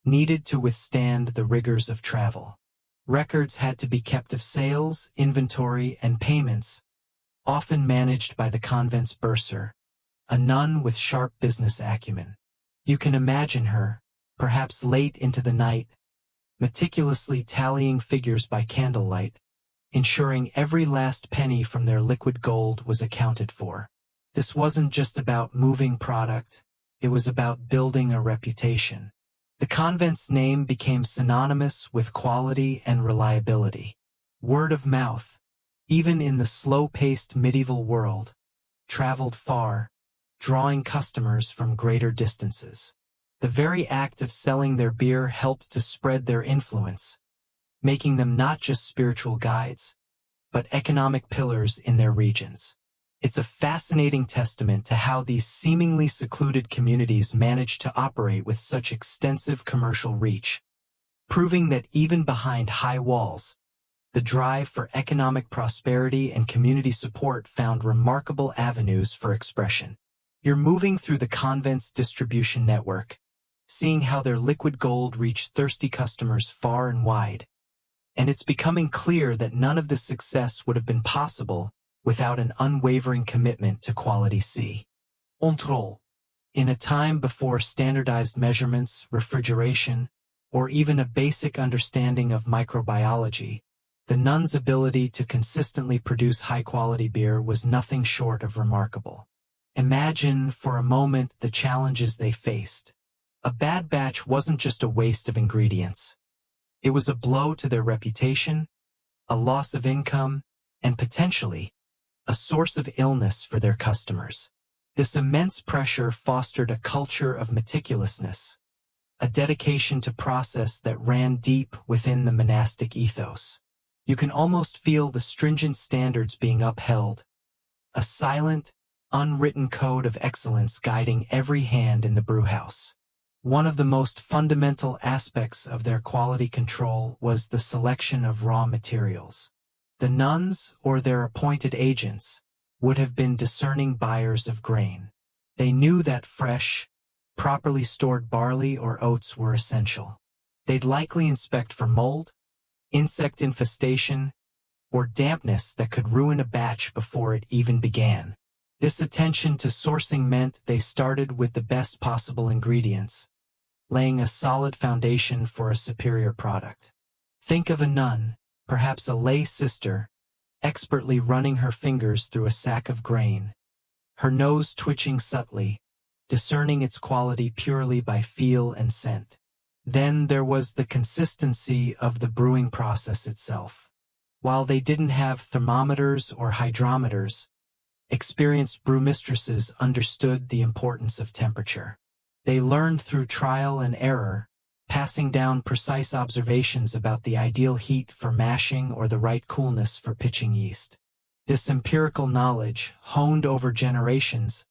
needed to withstand the rigors of travel. Records had to be kept of sales, inventory, and payments, often managed by the convent's bursar, a nun with sharp business acumen. You can imagine her, perhaps late into the night, meticulously tallying figures by candlelight, ensuring every last penny from their liquid gold was accounted for. This wasn't just about moving product, it was about building a reputation. The convent's name became synonymous with quality and reliability. Word of mouth, even in the slow-paced medieval world, traveled far, drawing customers from greater distances. The very act of selling their beer helped to spread their influence, making them not just spiritual guides, but economic pillars in their regions. It's a fascinating testament to how these seemingly secluded communities managed to operate with such extensive commercial reach, proving that even behind high walls, the drive for economic prosperity and community support found remarkable avenues for expression. You're moving through the convent's distribution network, seeing how their liquid gold reached thirsty customers far and wide, and it's becoming clear that none of this success would have been possible without an unwavering commitment to quality. Control. In a time before standardized measurements, refrigeration, or even a basic understanding of microbiology, the nuns' ability to consistently produce high-quality beer was nothing short of remarkable. Imagine for a moment the challenges they faced. A bad batch wasn't just a waste of ingredients. It was a blow to their reputation, a loss of income, and potentially a source of illness for their customers. This immense pressure fostered a culture of meticulousness, a dedication to process that ran deep within the monastic ethos. You can almost feel the stringent standards being upheld, a silent, unwritten code of excellence guiding every hand in the brewhouse. One of the most fundamental aspects of their quality control was the selection of raw materials. The nuns, or their appointed agents, would have been discerning buyers of grain. They knew that fresh, properly stored barley or oats were essential. They'd likely inspect for mold, insect infestation, or dampness that could ruin a batch before it even began. This attention to sourcing meant they started with the best possible ingredients, laying a solid foundation for a superior product. Think of a nun, perhaps a lay sister, expertly running her fingers through a sack of grain, her nose twitching subtly, discerning its quality purely by feel and scent. Then there was the consistency of the brewing process itself. While they didn't have thermometers or hydrometers, experienced brewmistresses understood the importance of temperature. They learned through trial and error, passing down precise observations about the ideal heat for mashing or the right coolness for pitching yeast. This empirical knowledge, honed over generations,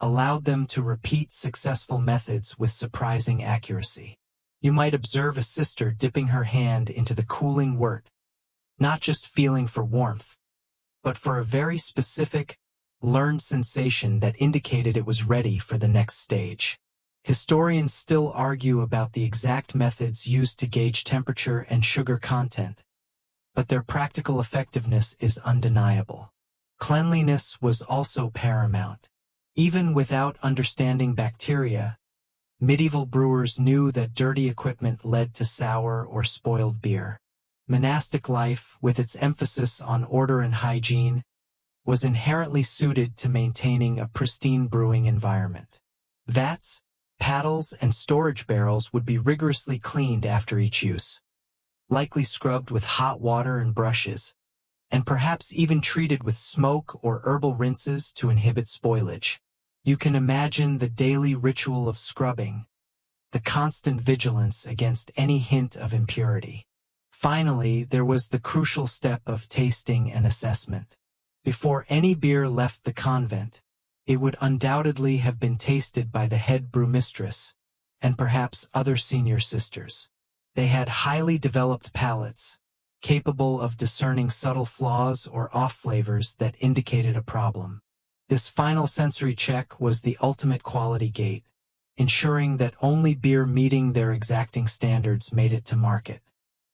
allowed them to repeat successful methods with surprising accuracy. You might observe a sister dipping her hand into the cooling wort, not just feeling for warmth, but for a very specific, learned sensation that indicated it was ready for the next stage. Historians still argue about the exact methods used to gauge temperature and sugar content, but their practical effectiveness is undeniable. Cleanliness was also paramount. Even without understanding bacteria, medieval brewers knew that dirty equipment led to sour or spoiled beer. Monastic life, with its emphasis on order and hygiene, was inherently suited to maintaining a pristine brewing environment. Vats, paddles, and storage barrels would be rigorously cleaned after each use, likely scrubbed with hot water and brushes, and perhaps even treated with smoke or herbal rinses to inhibit spoilage. You can imagine the daily ritual of scrubbing, the constant vigilance against any hint of impurity. Finally, there was the crucial step of tasting and assessment. Before any beer left the convent, it would undoubtedly have been tasted by the head brewmistress, and perhaps other senior sisters. They had highly developed palates, capable of discerning subtle flaws or off-flavors that indicated a problem. This final sensory check was the ultimate quality gate, ensuring that only beer meeting their exacting standards made it to market.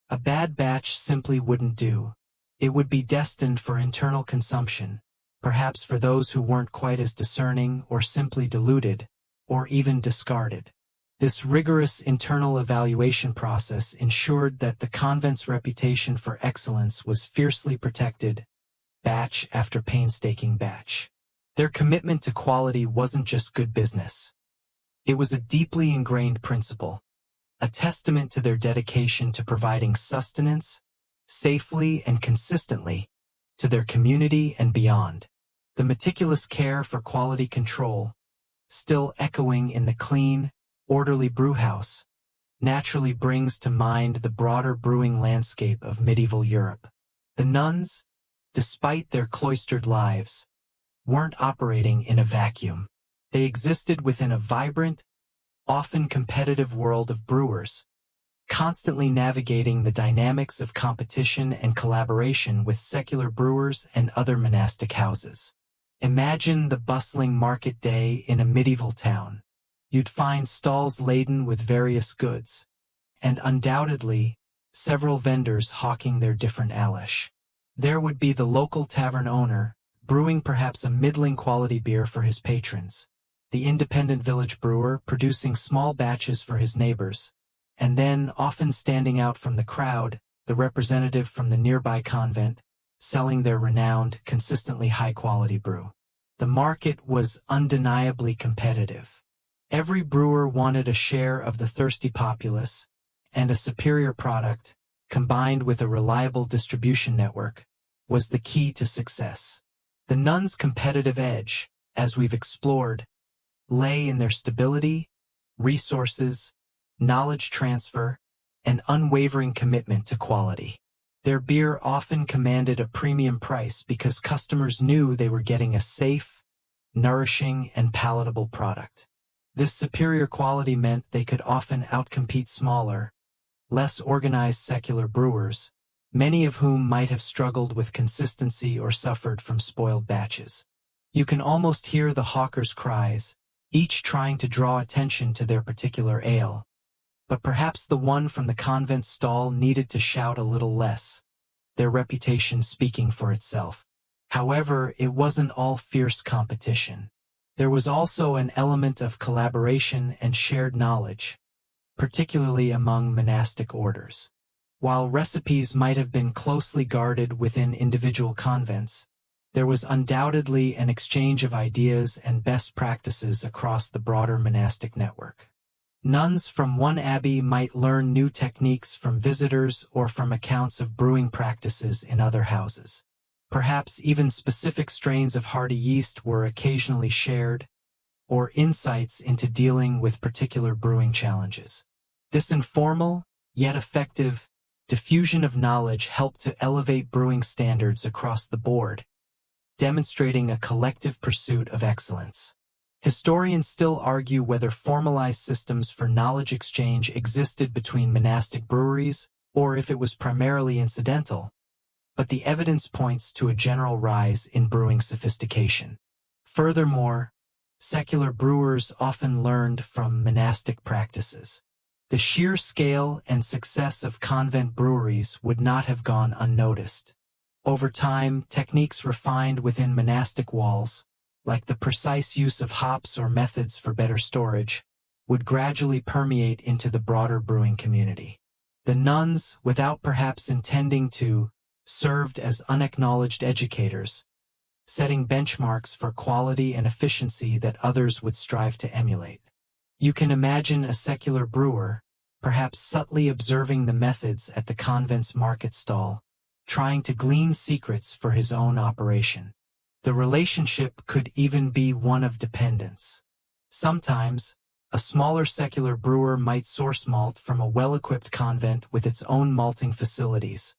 A bad batch simply wouldn't do. It would be destined for internal consumption, perhaps for those who weren't quite as discerning or simply diluted, or even discarded. This rigorous internal evaluation process ensured that the convent's reputation for excellence was fiercely protected, batch after painstaking batch. Their commitment to quality wasn't just good business. It was a deeply ingrained principle, a testament to their dedication to providing sustenance, safely and consistently, to their community and beyond. The meticulous care for quality control, still echoing in the clean, orderly brewhouse, naturally brings to mind the broader brewing landscape of medieval Europe. The nuns, despite their cloistered lives, weren't operating in a vacuum. They existed within a vibrant, often competitive world of brewers, constantly navigating the dynamics of competition and collaboration with secular brewers and other monastic houses. Imagine the bustling market day in a medieval town. You'd find stalls laden with various goods, and undoubtedly, several vendors hawking their different alesh. There would be the local tavern owner, brewing perhaps a middling quality beer for his patrons, the independent village brewer producing small batches for his neighbors, and then, often standing out from the crowd, the representative from the nearby convent, selling their renowned, consistently high-quality brew. The market was undeniably competitive. Every brewer wanted a share of the thirsty populace, and a superior product, combined with a reliable distribution network, was the key to success. The nuns' competitive edge, as we've explored, lay in their stability, resources, knowledge transfer, and unwavering commitment to quality. Their beer often commanded a premium price because customers knew they were getting a safe, nourishing, and palatable product. This superior quality meant they could often outcompete smaller, less organized secular brewers, many of whom might have struggled with consistency or suffered from spoiled batches. You can almost hear the hawkers' cries, each trying to draw attention to their particular ale. But perhaps the one from the convent stall needed to shout a little less, their reputation speaking for itself. However, it wasn't all fierce competition. There was also an element of collaboration and shared knowledge, particularly among monastic orders. While recipes might have been closely guarded within individual convents, there was undoubtedly an exchange of ideas and best practices across the broader monastic network. Nuns from one abbey might learn new techniques from visitors or from accounts of brewing practices in other houses. Perhaps even specific strains of hardy yeast were occasionally shared, or insights into dealing with particular brewing challenges. This informal, yet effective, diffusion of knowledge helped to elevate brewing standards across the board, demonstrating a collective pursuit of excellence. Historians still argue whether formalized systems for knowledge exchange existed between monastic breweries, or if it was primarily incidental, but the evidence points to a general rise in brewing sophistication. Furthermore, secular brewers often learned from monastic practices. The sheer scale and success of convent breweries would not have gone unnoticed. Over time, techniques refined within monastic walls, like the precise use of hops or methods for better storage, would gradually permeate into the broader brewing community. The nuns, without perhaps intending to, served as unacknowledged educators, setting benchmarks for quality and efficiency that others would strive to emulate. You can imagine a secular brewer, perhaps subtly observing the methods at the convent's market stall, trying to glean secrets for his own operation. The relationship could even be one of dependence. Sometimes, a smaller secular brewer might source malt from a well-equipped convent with its own malting facilities,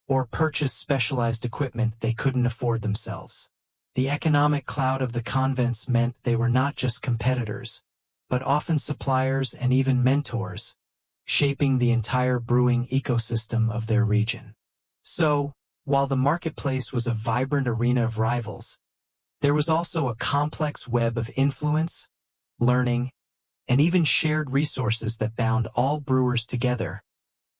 or purchase specialized equipment they couldn't afford themselves. The economic clout of the convents meant they were not just competitors, but often suppliers and even mentors, shaping the entire brewing ecosystem of their region. So, while the marketplace was a vibrant arena of rivals, there was also a complex web of influence, learning, and even shared resources that bound all brewers together,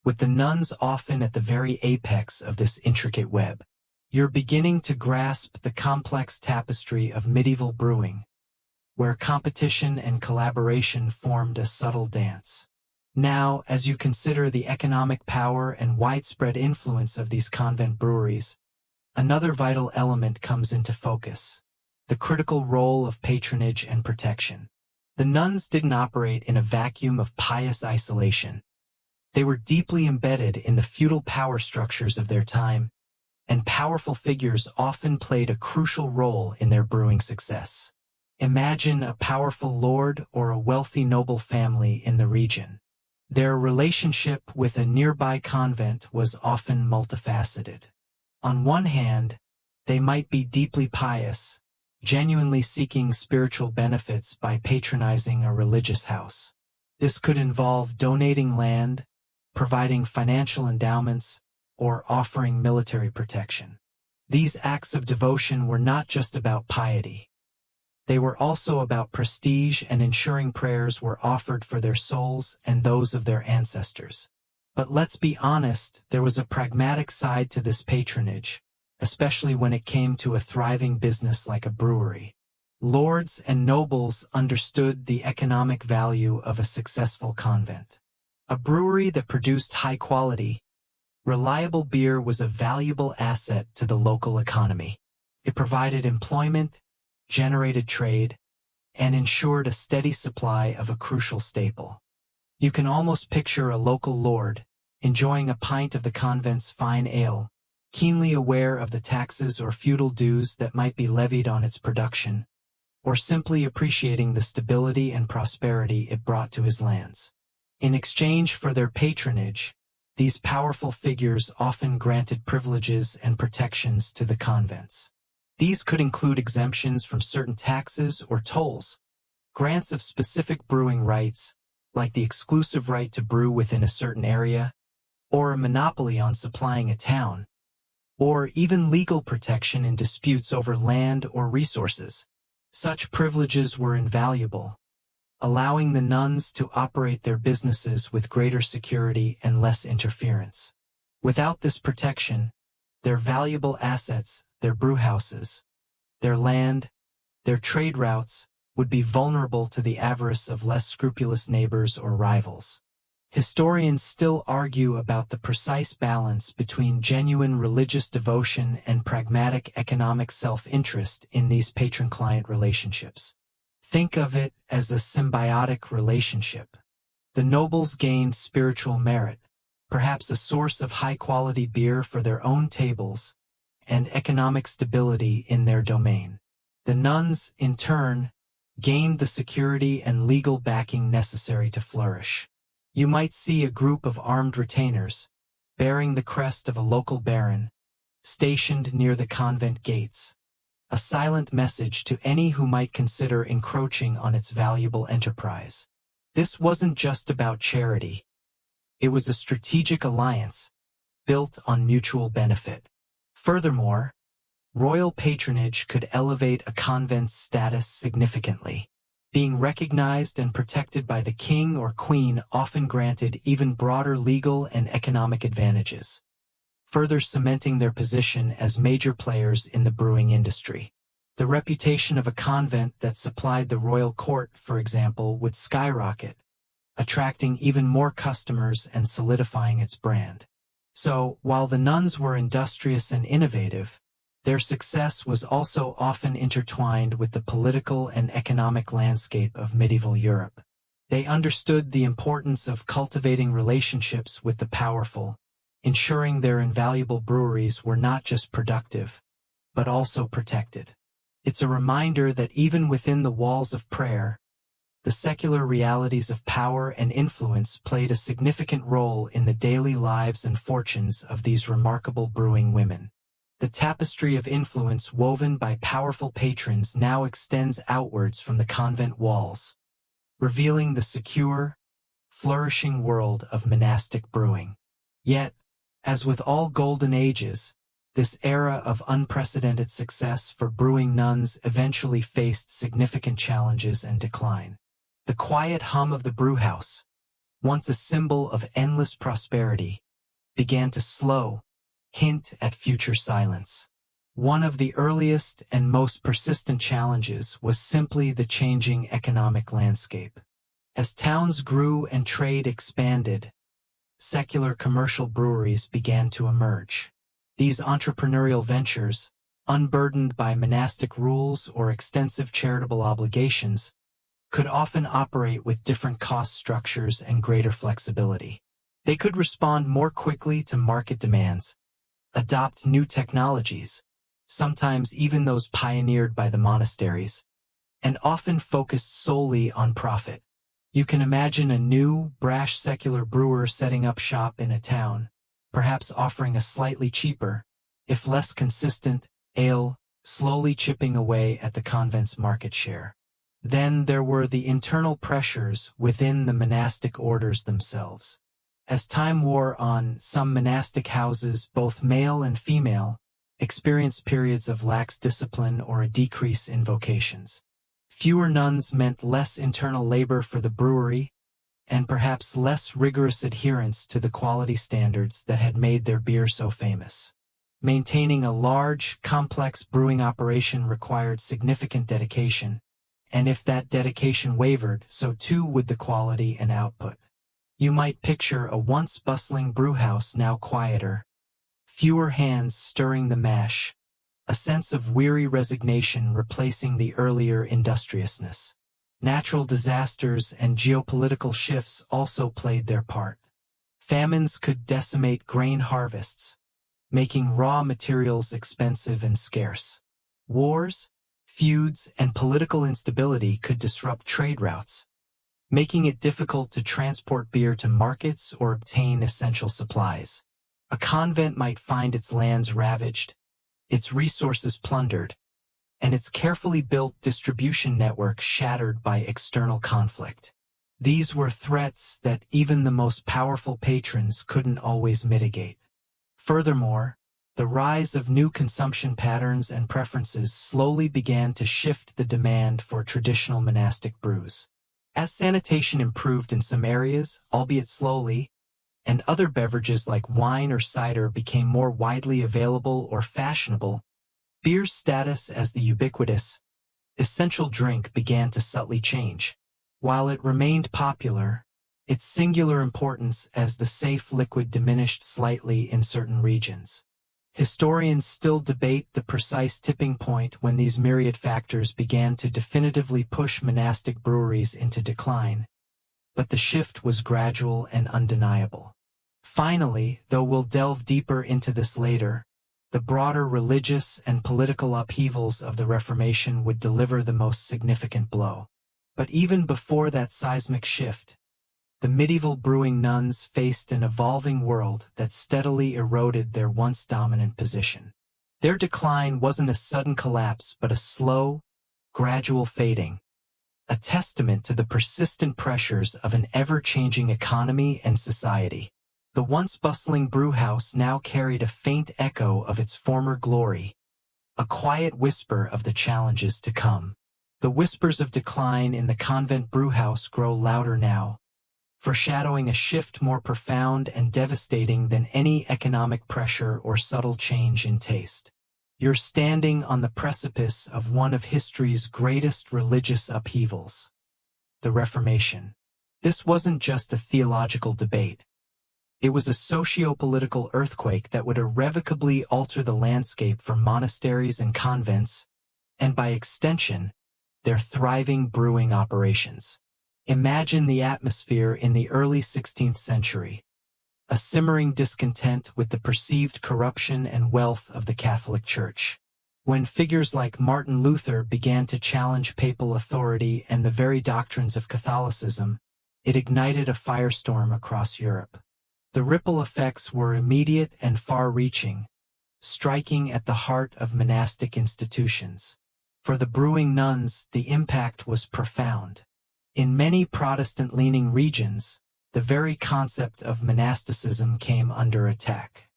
with the nuns often at the very apex of this intricate web. You're beginning to grasp the complex tapestry of medieval brewing, where competition and collaboration formed a subtle dance. Now, as you consider the economic power and widespread influence of these convent breweries, another vital element comes into focus: the critical role of patronage and protection. The nuns didn't operate in a vacuum of pious isolation. They were deeply embedded in the feudal power structures of their time, and powerful figures often played a crucial role in their brewing success. Imagine a powerful lord or a wealthy noble family in the region. Their relationship with a nearby convent was often multifaceted. On one hand, they might be deeply pious, genuinely seeking spiritual benefits by patronizing a religious house. This could involve donating land, providing financial endowments, or offering military protection. These acts of devotion were not just about piety. They were also about prestige and ensuring prayers were offered for their souls and those of their ancestors. But let's be honest, there was a pragmatic side to this patronage, especially when it came to a thriving business like a brewery. Lords and nobles understood the economic value of a successful convent. A brewery that produced high-quality, reliable beer was a valuable asset to the local economy. It provided employment, generated trade, and ensured a steady supply of a crucial staple. You can almost picture a local lord, enjoying a pint of the convent's fine ale, keenly aware of the taxes or feudal dues that might be levied on its production, or simply appreciating the stability and prosperity it brought to his lands. In exchange for their patronage, these powerful figures often granted privileges and protections to the convents. These could include exemptions from certain taxes or tolls, grants of specific brewing rights, like the exclusive right to brew within a certain area, or a monopoly on supplying a town, or even legal protection in disputes over land or resources. Such privileges were invaluable, allowing the nuns to operate their businesses with greater security and less interference. Without this protection, their valuable assets, their brewhouses, their land, their trade routes, would be vulnerable to the avarice of less scrupulous neighbors or rivals. Historians still argue about the precise balance between genuine religious devotion and pragmatic economic self-interest in these patron-client relationships. Think of it as a symbiotic relationship. The nobles gained spiritual merit, perhaps a source of high-quality beer for their own tables, and economic stability in their domain. The nuns, in turn, gained the security and legal backing necessary to flourish. You might see a group of armed retainers, bearing the crest of a local baron, stationed near the convent gates, a silent message to any who might consider encroaching on its valuable enterprise. This wasn't just about charity. It was a strategic alliance, built on mutual benefit. Furthermore, royal patronage could elevate a convent's status significantly. Being recognized and protected by the king or queen often granted even broader legal and economic advantages, further cementing their position as major players in the brewing industry. The reputation of a convent that supplied the royal court, for example, would skyrocket, attracting even more customers and solidifying its brand. So, while the nuns were industrious and innovative, their success was also often intertwined with the political and economic landscape of medieval Europe. They understood the importance of cultivating relationships with the powerful, ensuring their invaluable breweries were not just productive, but also protected. It's a reminder that even within the walls of prayer, the secular realities of power and influence played a significant role in the daily lives and fortunes of these remarkable brewing women. The tapestry of influence woven by powerful patrons now extends outwards from the convent walls, revealing the secure, flourishing world of monastic brewing. Yet, as with all golden ages, this era of unprecedented success for brewing nuns eventually faced significant challenges and decline. The quiet hum of the brewhouse, once a symbol of endless prosperity, began to hint at future silence. One of the earliest and most persistent challenges was simply the changing economic landscape. As towns grew and trade expanded, secular commercial breweries began to emerge. These entrepreneurial ventures, unburdened by monastic rules or extensive charitable obligations, could often operate with different cost structures and greater flexibility. They could respond more quickly to market demands, adopt new technologies, sometimes even those pioneered by the monasteries, and often focused solely on profit. You can imagine a new, brash secular brewer setting up shop in a town, perhaps offering a slightly cheaper, if less consistent, ale, slowly chipping away at the convent's market share. Then there were the internal pressures within the monastic orders themselves. As time wore on, some monastic houses, both male and female, experienced periods of lax discipline or a decrease in vocations. Fewer nuns meant less internal labor for the brewery, and perhaps less rigorous adherence to the quality standards that had made their beer so famous. Maintaining a large, complex brewing operation required significant dedication, and if that dedication wavered, so too would the quality and output. You might picture a once bustling brewhouse now quieter, fewer hands stirring the mash, a sense of weary resignation replacing the earlier industriousness. Natural disasters and geopolitical shifts also played their part. Famines could decimate grain harvests, making raw materials expensive and scarce. Wars, feuds, and political instability could disrupt trade routes, making it difficult to transport beer to markets or obtain essential supplies. A convent might find its lands ravaged, its resources plundered, and its carefully built distribution network shattered by external conflict. These were threats that even the most powerful patrons couldn't always mitigate. Furthermore, the rise of new consumption patterns and preferences slowly began to shift the demand for traditional monastic brews. As sanitation improved in some areas, albeit slowly, and other beverages like wine or cider became more widely available or fashionable, beer's status as the ubiquitous, essential drink began to subtly change. While it remained popular, its singular importance as the safe liquid diminished slightly in certain regions. Historians still debate the precise tipping point when these myriad factors began to definitively push monastic breweries into decline, but the shift was gradual and undeniable. Finally, though we'll delve deeper into this later, the broader religious and political upheavals of the Reformation would deliver the most significant blow. But even before that seismic shift, the medieval brewing nuns faced an evolving world that steadily eroded their once dominant position. Their decline wasn't a sudden collapse but a slow, gradual fading, a testament to the persistent pressures of an ever-changing economy and society. The once bustling brewhouse now carried a faint echo of its former glory, a quiet whisper of the challenges to come. The whispers of decline in the convent brewhouse grow louder now, foreshadowing a shift more profound and devastating than any economic pressure or subtle change in taste. You're standing on the precipice of one of history's greatest religious upheavals, the Reformation. This wasn't just a theological debate. It was a socio-political earthquake that would irrevocably alter the landscape for monasteries and convents, and by extension, their thriving brewing operations. Imagine the atmosphere in the early 16th century. A simmering discontent with the perceived corruption and wealth of the Catholic Church. When figures like Martin Luther began to challenge papal authority and the very doctrines of Catholicism, it ignited a firestorm across Europe. The ripple effects were immediate and far-reaching, striking at the heart of monastic institutions. For the brewing nuns, the impact was profound. In many Protestant-leaning regions, the very concept of monasticism came under attack.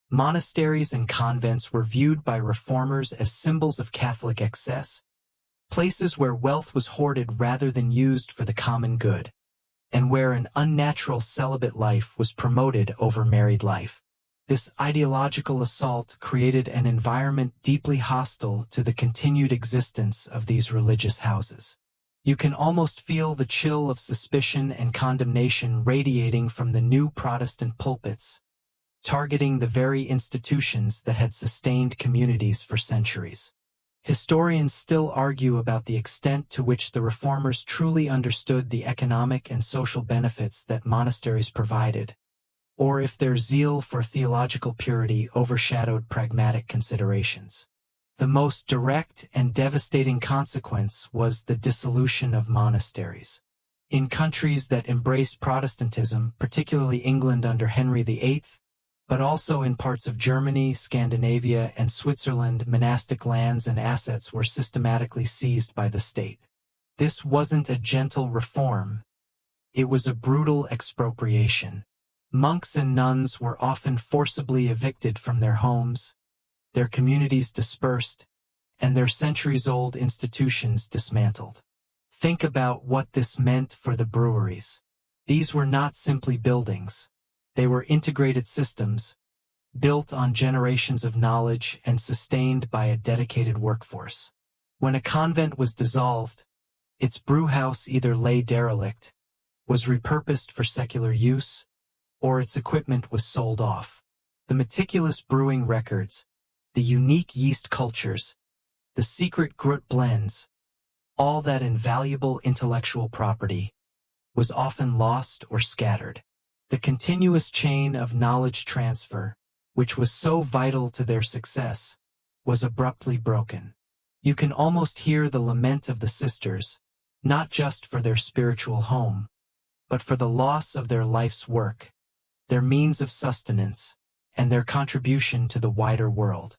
Monasteries and convents were viewed by reformers as symbols of Catholic excess, places where wealth was hoarded rather than used for the common good, and where an unnatural celibate life was promoted over married life. This ideological assault created an environment deeply hostile to the continued existence of these religious houses. You can almost feel the chill of suspicion and condemnation radiating from the new Protestant pulpits, targeting the very institutions that had sustained communities for centuries. Historians still argue about the extent to which the reformers truly understood the economic and social benefits that monasteries provided, or if their zeal for theological purity overshadowed pragmatic considerations. The most direct and devastating consequence was the dissolution of monasteries. In countries that embraced Protestantism, particularly England under Henry VIII, but also in parts of Germany, Scandinavia, and Switzerland, monastic lands and assets were systematically seized by the state. This wasn't a gentle reform. It was a brutal expropriation. Monks and nuns were often forcibly evicted from their homes, their communities dispersed, and their centuries-old institutions dismantled. Think about what this meant for the breweries. These were not simply buildings. They were integrated systems, built on generations of knowledge and sustained by a dedicated workforce. When a convent was dissolved, its brewhouse either lay derelict, was repurposed for secular use, or its equipment was sold off. The meticulous brewing records, the unique yeast cultures, the secret grut blends, all that invaluable intellectual property, was often lost or scattered. The continuous chain of knowledge transfer, which was so vital to their success, was abruptly broken. You can almost hear the lament of the sisters, not just for their spiritual home, but for the loss of their life's work, their means of sustenance, and their contribution to the wider world.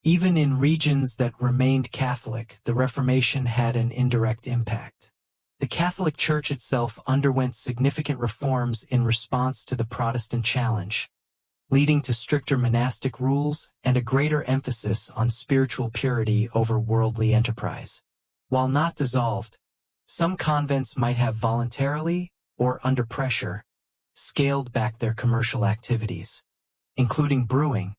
Even in regions that remained Catholic, the Reformation had an indirect impact. The Catholic Church itself underwent significant reforms in response to the Protestant challenge, leading to stricter monastic rules and a greater emphasis on spiritual purity over worldly enterprise. While not dissolved, some convents might have voluntarily, or under pressure, scaled back their commercial activities, including brewing,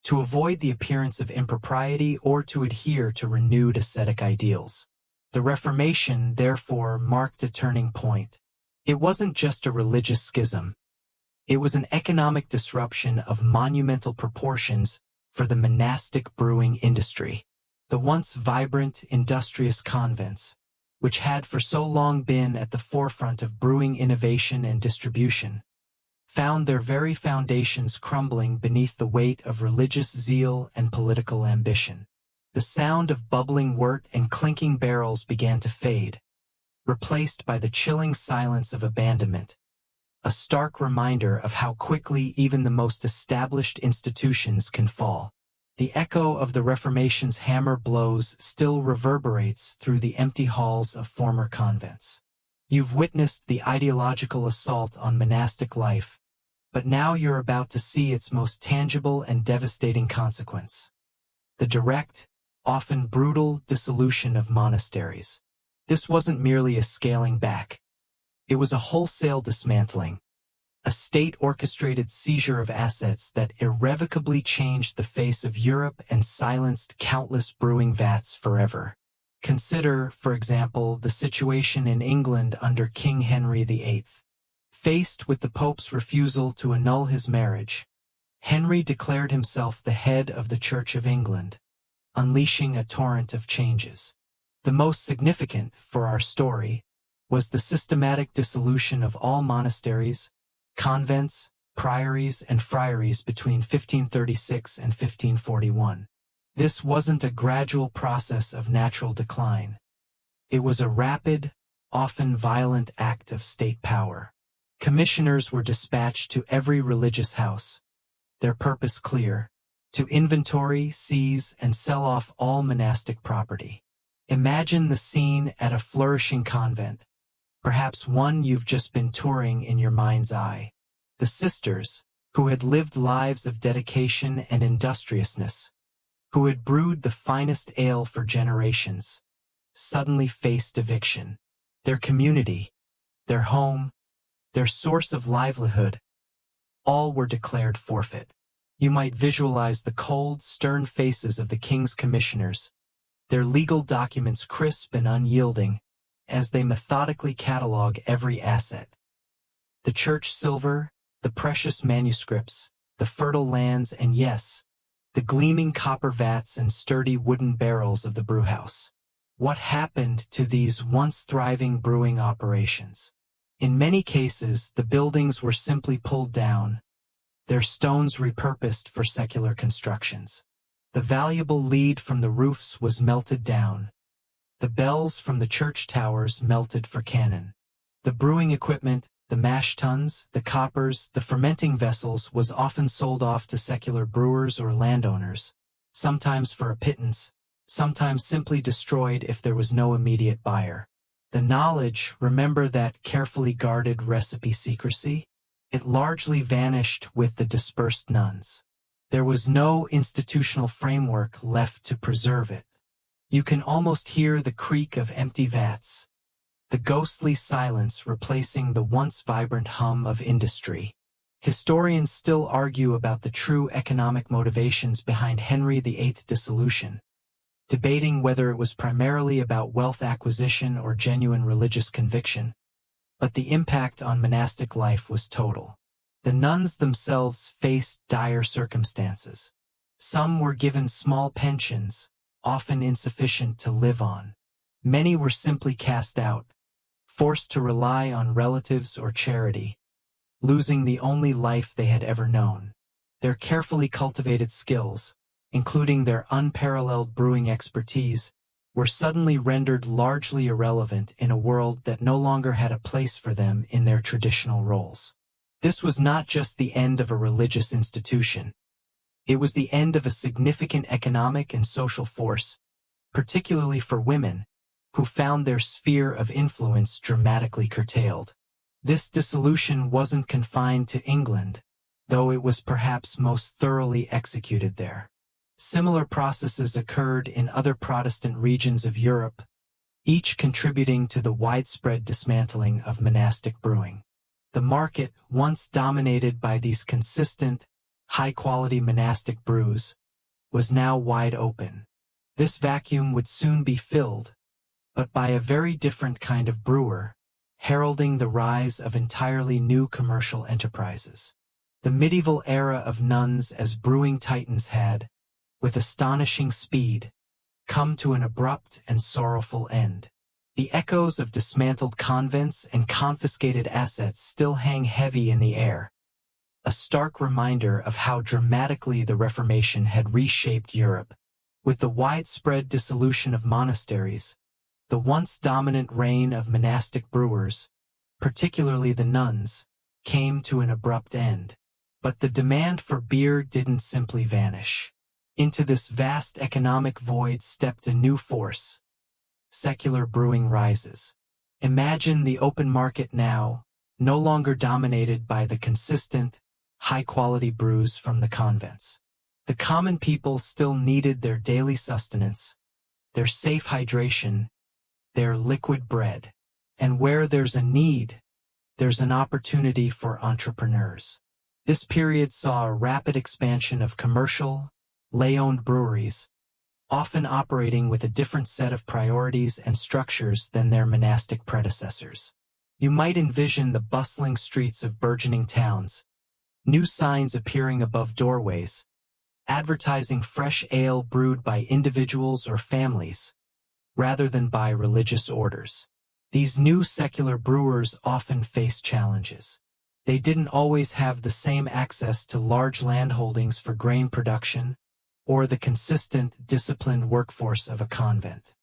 to avoid the appearance of impropriety or to adhere to renewed ascetic ideals. The Reformation, therefore, marked a turning point. It wasn't just a religious schism. It was an economic disruption of monumental proportions for the monastic brewing industry. The once vibrant, industrious convents, which had for so long been at the forefront of brewing innovation and distribution, found their very foundations crumbling beneath the weight of religious zeal and political ambition. The sound of bubbling wort and clinking barrels began to fade, replaced by the chilling silence of abandonment, a stark reminder of how quickly even the most established institutions can fall. The echo of the Reformation's hammer blows still reverberates through the empty halls of former convents. You've witnessed the ideological assault on monastic life, but now you're about to see its most tangible and devastating consequence: the direct, often brutal dissolution of monasteries. This wasn't merely a scaling back. It was a wholesale dismantling, a state-orchestrated seizure of assets that irrevocably changed the face of Europe and silenced countless brewing vats forever. Consider, for example, the situation in England under King Henry VIII. Faced with the Pope's refusal to annul his marriage, Henry declared himself the head of the Church of England, unleashing a torrent of changes. The most significant, for our story, was the systematic dissolution of all monasteries, convents, priories, and friaries between 1536 and 1541. This wasn't a gradual process of natural decline. It was a rapid, often violent act of state power. Commissioners were dispatched to every religious house, their purpose clear: to inventory, seize, and sell off all monastic property. Imagine the scene at a flourishing convent, perhaps one you've just been touring in your mind's eye. The sisters, who had lived lives of dedication and industriousness, who had brewed the finest ale for generations, suddenly faced eviction. Their community, their home, their source of livelihood, all were declared forfeit. You might visualize the cold, stern faces of the king's commissioners, their legal documents crisp and unyielding, as they methodically catalog every asset. The church silver, the precious manuscripts, the fertile lands, and yes, the gleaming copper vats and sturdy wooden barrels of the brewhouse. What happened to these once thriving brewing operations? In many cases, the buildings were simply pulled down, their stones repurposed for secular constructions. The valuable lead from the roofs was melted down. The bells from the church towers melted for cannon. The brewing equipment, the mash tuns, the coppers, the fermenting vessels was often sold off to secular brewers or landowners, sometimes for a pittance, sometimes simply destroyed if there was no immediate buyer. The knowledge, remember that carefully guarded recipe secrecy? It largely vanished with the dispersed nuns. There was no institutional framework left to preserve it. You can almost hear the creak of empty vats, the ghostly silence replacing the once vibrant hum of industry. Historians still argue about the true economic motivations behind Henry VIII's dissolution, debating whether it was primarily about wealth acquisition or genuine religious conviction, but the impact on monastic life was total. The nuns themselves faced dire circumstances. Some were given small pensions, often insufficient to live on. Many were simply cast out, forced to rely on relatives or charity, losing the only life they had ever known. Their carefully cultivated skills, including their unparalleled brewing expertise, were suddenly rendered largely irrelevant in a world that no longer had a place for them in their traditional roles. This was not just the end of a religious institution. It was the end of a significant economic and social force, particularly for women, who found their sphere of influence dramatically curtailed. This dissolution wasn't confined to England, though it was perhaps most thoroughly executed there. Similar processes occurred in other Protestant regions of Europe, each contributing to the widespread dismantling of monastic brewing. The market, once dominated by these consistent, high-quality monastic brews, was now wide open. This vacuum would soon be filled, but by a very different kind of brewer, heralding the rise of entirely new commercial enterprises. The medieval era of nuns as brewing titans had, with astonishing speed, come to an abrupt and sorrowful end. The echoes of dismantled convents and confiscated assets still hang heavy in the air, a stark reminder of how dramatically the Reformation had reshaped Europe. With the widespread dissolution of monasteries, the once dominant reign of monastic brewers, particularly the nuns, came to an abrupt end. But the demand for beer didn't simply vanish. Into this vast economic void stepped a new force: secular brewing rises. Imagine the open market now, no longer dominated by the consistent, high-quality brews from the convents. The common people still needed their daily sustenance, their safe hydration, their liquid bread. And where there's a need, there's an opportunity for entrepreneurs. This period saw a rapid expansion of commercial, lay-owned breweries, often operating with a different set of priorities and structures than their monastic predecessors. You might envision the bustling streets of burgeoning towns, new signs appearing above doorways, advertising fresh ale brewed by individuals or families, rather than by religious orders. These new secular brewers often face challenges. They didn't always have the same access to large landholdings for grain production or the consistent, disciplined workforce of a convent.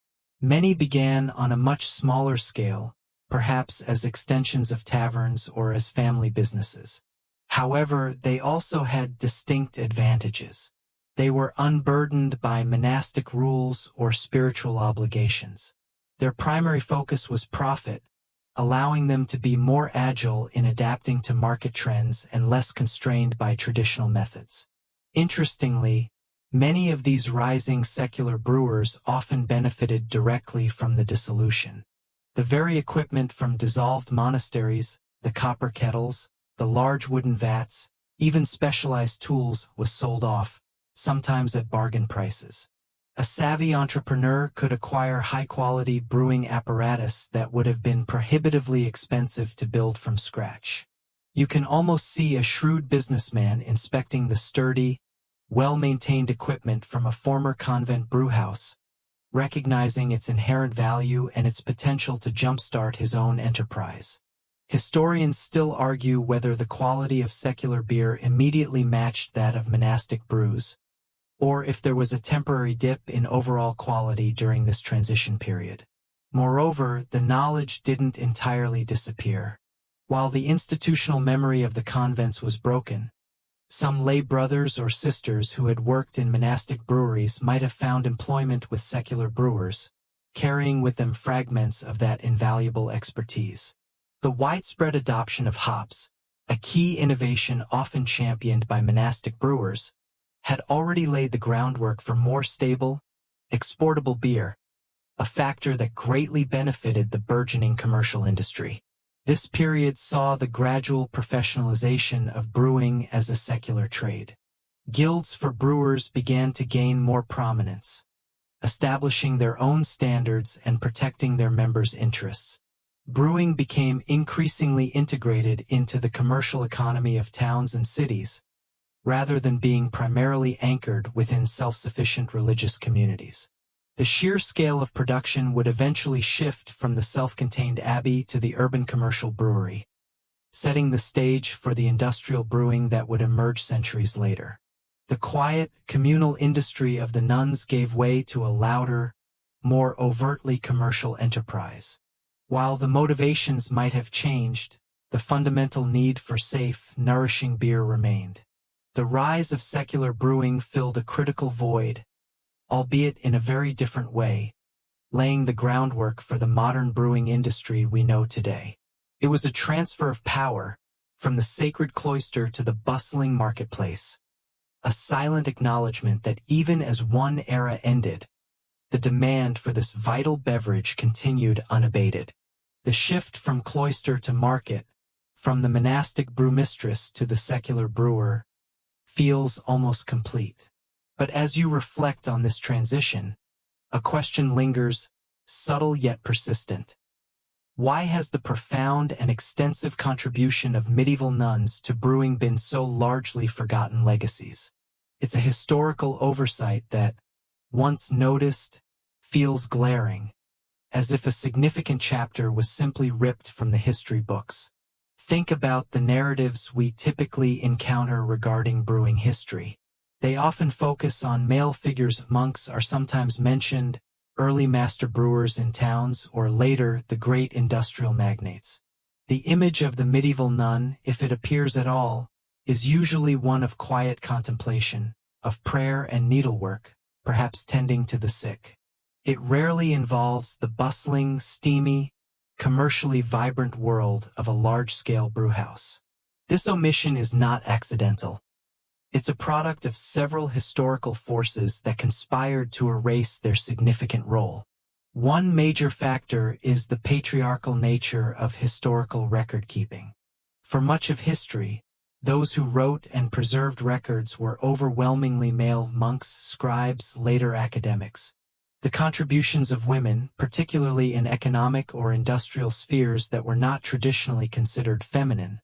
Many began on a much smaller scale, perhaps as extensions of taverns or as family businesses. However, they also had distinct advantages. They were unburdened by monastic rules or spiritual obligations. Their primary focus was profit, allowing them to be more agile in adapting to market trends and less constrained by traditional methods. Interestingly, many of these rising secular brewers often benefited directly from the dissolution. The very equipment from dissolved monasteries, the copper kettles, the large wooden vats, even specialized tools was sold off, sometimes at bargain prices. A savvy entrepreneur could acquire high-quality brewing apparatus that would have been prohibitively expensive to build from scratch. You can almost see a shrewd businessman inspecting the sturdy, well-maintained equipment from a former convent brewhouse, recognizing its inherent value and its potential to jumpstart his own enterprise. Historians still argue whether the quality of secular beer immediately matched that of monastic brews, or if there was a temporary dip in overall quality during this transition period. Moreover, the knowledge didn't entirely disappear. While the institutional memory of the convents was broken, some lay brothers or sisters who had worked in monastic breweries might have found employment with secular brewers, carrying with them fragments of that invaluable expertise. The widespread adoption of hops, a key innovation often championed by monastic brewers, had already laid the groundwork for more stable, exportable beer, a factor that greatly benefited the burgeoning commercial industry. This period saw the gradual professionalization of brewing as a secular trade. Guilds for brewers began to gain more prominence, establishing their own standards and protecting their members' interests. Brewing became increasingly integrated into the commercial economy of towns and cities, rather than being primarily anchored within self-sufficient religious communities. The sheer scale of production would eventually shift from the self-contained abbey to the urban commercial brewery, setting the stage for the industrial brewing that would emerge centuries later. The quiet, communal industry of the nuns gave way to a louder, more overtly commercial enterprise. While the motivations might have changed, the fundamental need for safe, nourishing beer remained. The rise of secular brewing filled a critical void, albeit in a very different way, laying the groundwork for the modern brewing industry we know today. It was a transfer of power from the sacred cloister to the bustling marketplace, a silent acknowledgement that even as one era ended, the demand for this vital beverage continued unabated. The shift from cloister to market, from the monastic brewmistress to the secular brewer, feels almost complete. But as you reflect on this transition, a question lingers, subtle yet persistent. Why has the profound and extensive contribution of medieval nuns to brewing been so largely forgotten legacies? It's a historical oversight that, once noticed, feels glaring, as if a significant chapter was simply ripped from the history books. Think about the narratives we typically encounter regarding brewing history. They often focus on male figures. Monks are sometimes mentioned, early master brewers in towns, or later the great industrial magnates. The image of the medieval nun, if it appears at all, is usually one of quiet contemplation, of prayer and needlework, perhaps tending to the sick. It rarely involves the bustling, steamy, commercially vibrant world of a large-scale brewhouse. This omission is not accidental. It's a product of several historical forces that conspired to erase their significant role. One major factor is the patriarchal nature of historical record-keeping. For much of history, Those who wrote and preserved records were overwhelmingly male monks, scribes, later academics. The contributions of women, particularly in economic or industrial spheres that were not traditionally considered feminine,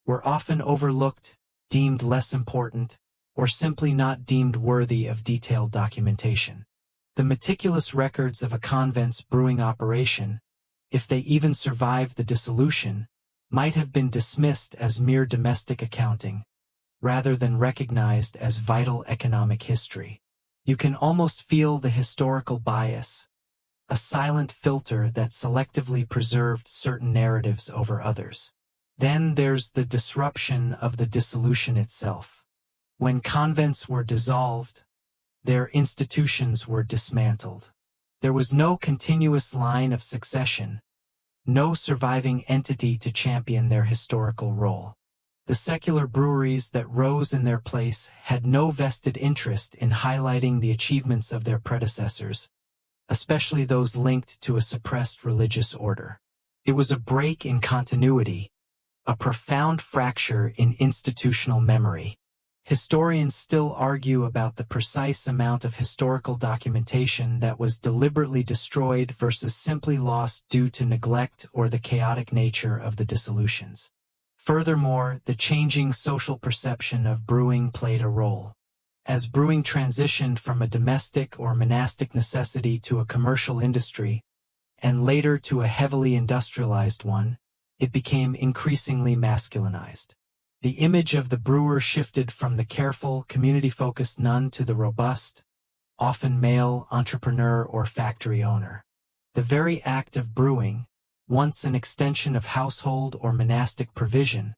were often overlooked, deemed less important, or simply not deemed worthy of detailed documentation. The meticulous records of a convent's brewing operation, if they even survived the dissolution, might have been dismissed as mere domestic accounting, rather than recognized as vital economic history. You can almost feel the historical bias, a silent filter that selectively preserved certain narratives over others. Then there's the disruption of the dissolution itself. When convents were dissolved, their institutions were dismantled. There was no continuous line of succession, no surviving entity to champion their historical role. The secular breweries that rose in their place had no vested interest in highlighting the achievements of their predecessors, especially those linked to a suppressed religious order. It was a break in continuity, a profound fracture in institutional memory. Historians still argue about the precise amount of historical documentation that was deliberately destroyed versus simply lost due to neglect or the chaotic nature of the dissolutions. Furthermore, the changing social perception of brewing played a role. As brewing transitioned from a domestic or monastic necessity to a commercial industry, and later to a heavily industrialized one, it became increasingly masculinized. The image of the brewer shifted from the careful, community-focused nun to the robust, often male entrepreneur or factory owner. The very act of brewing, once an extension of household or monastic provision,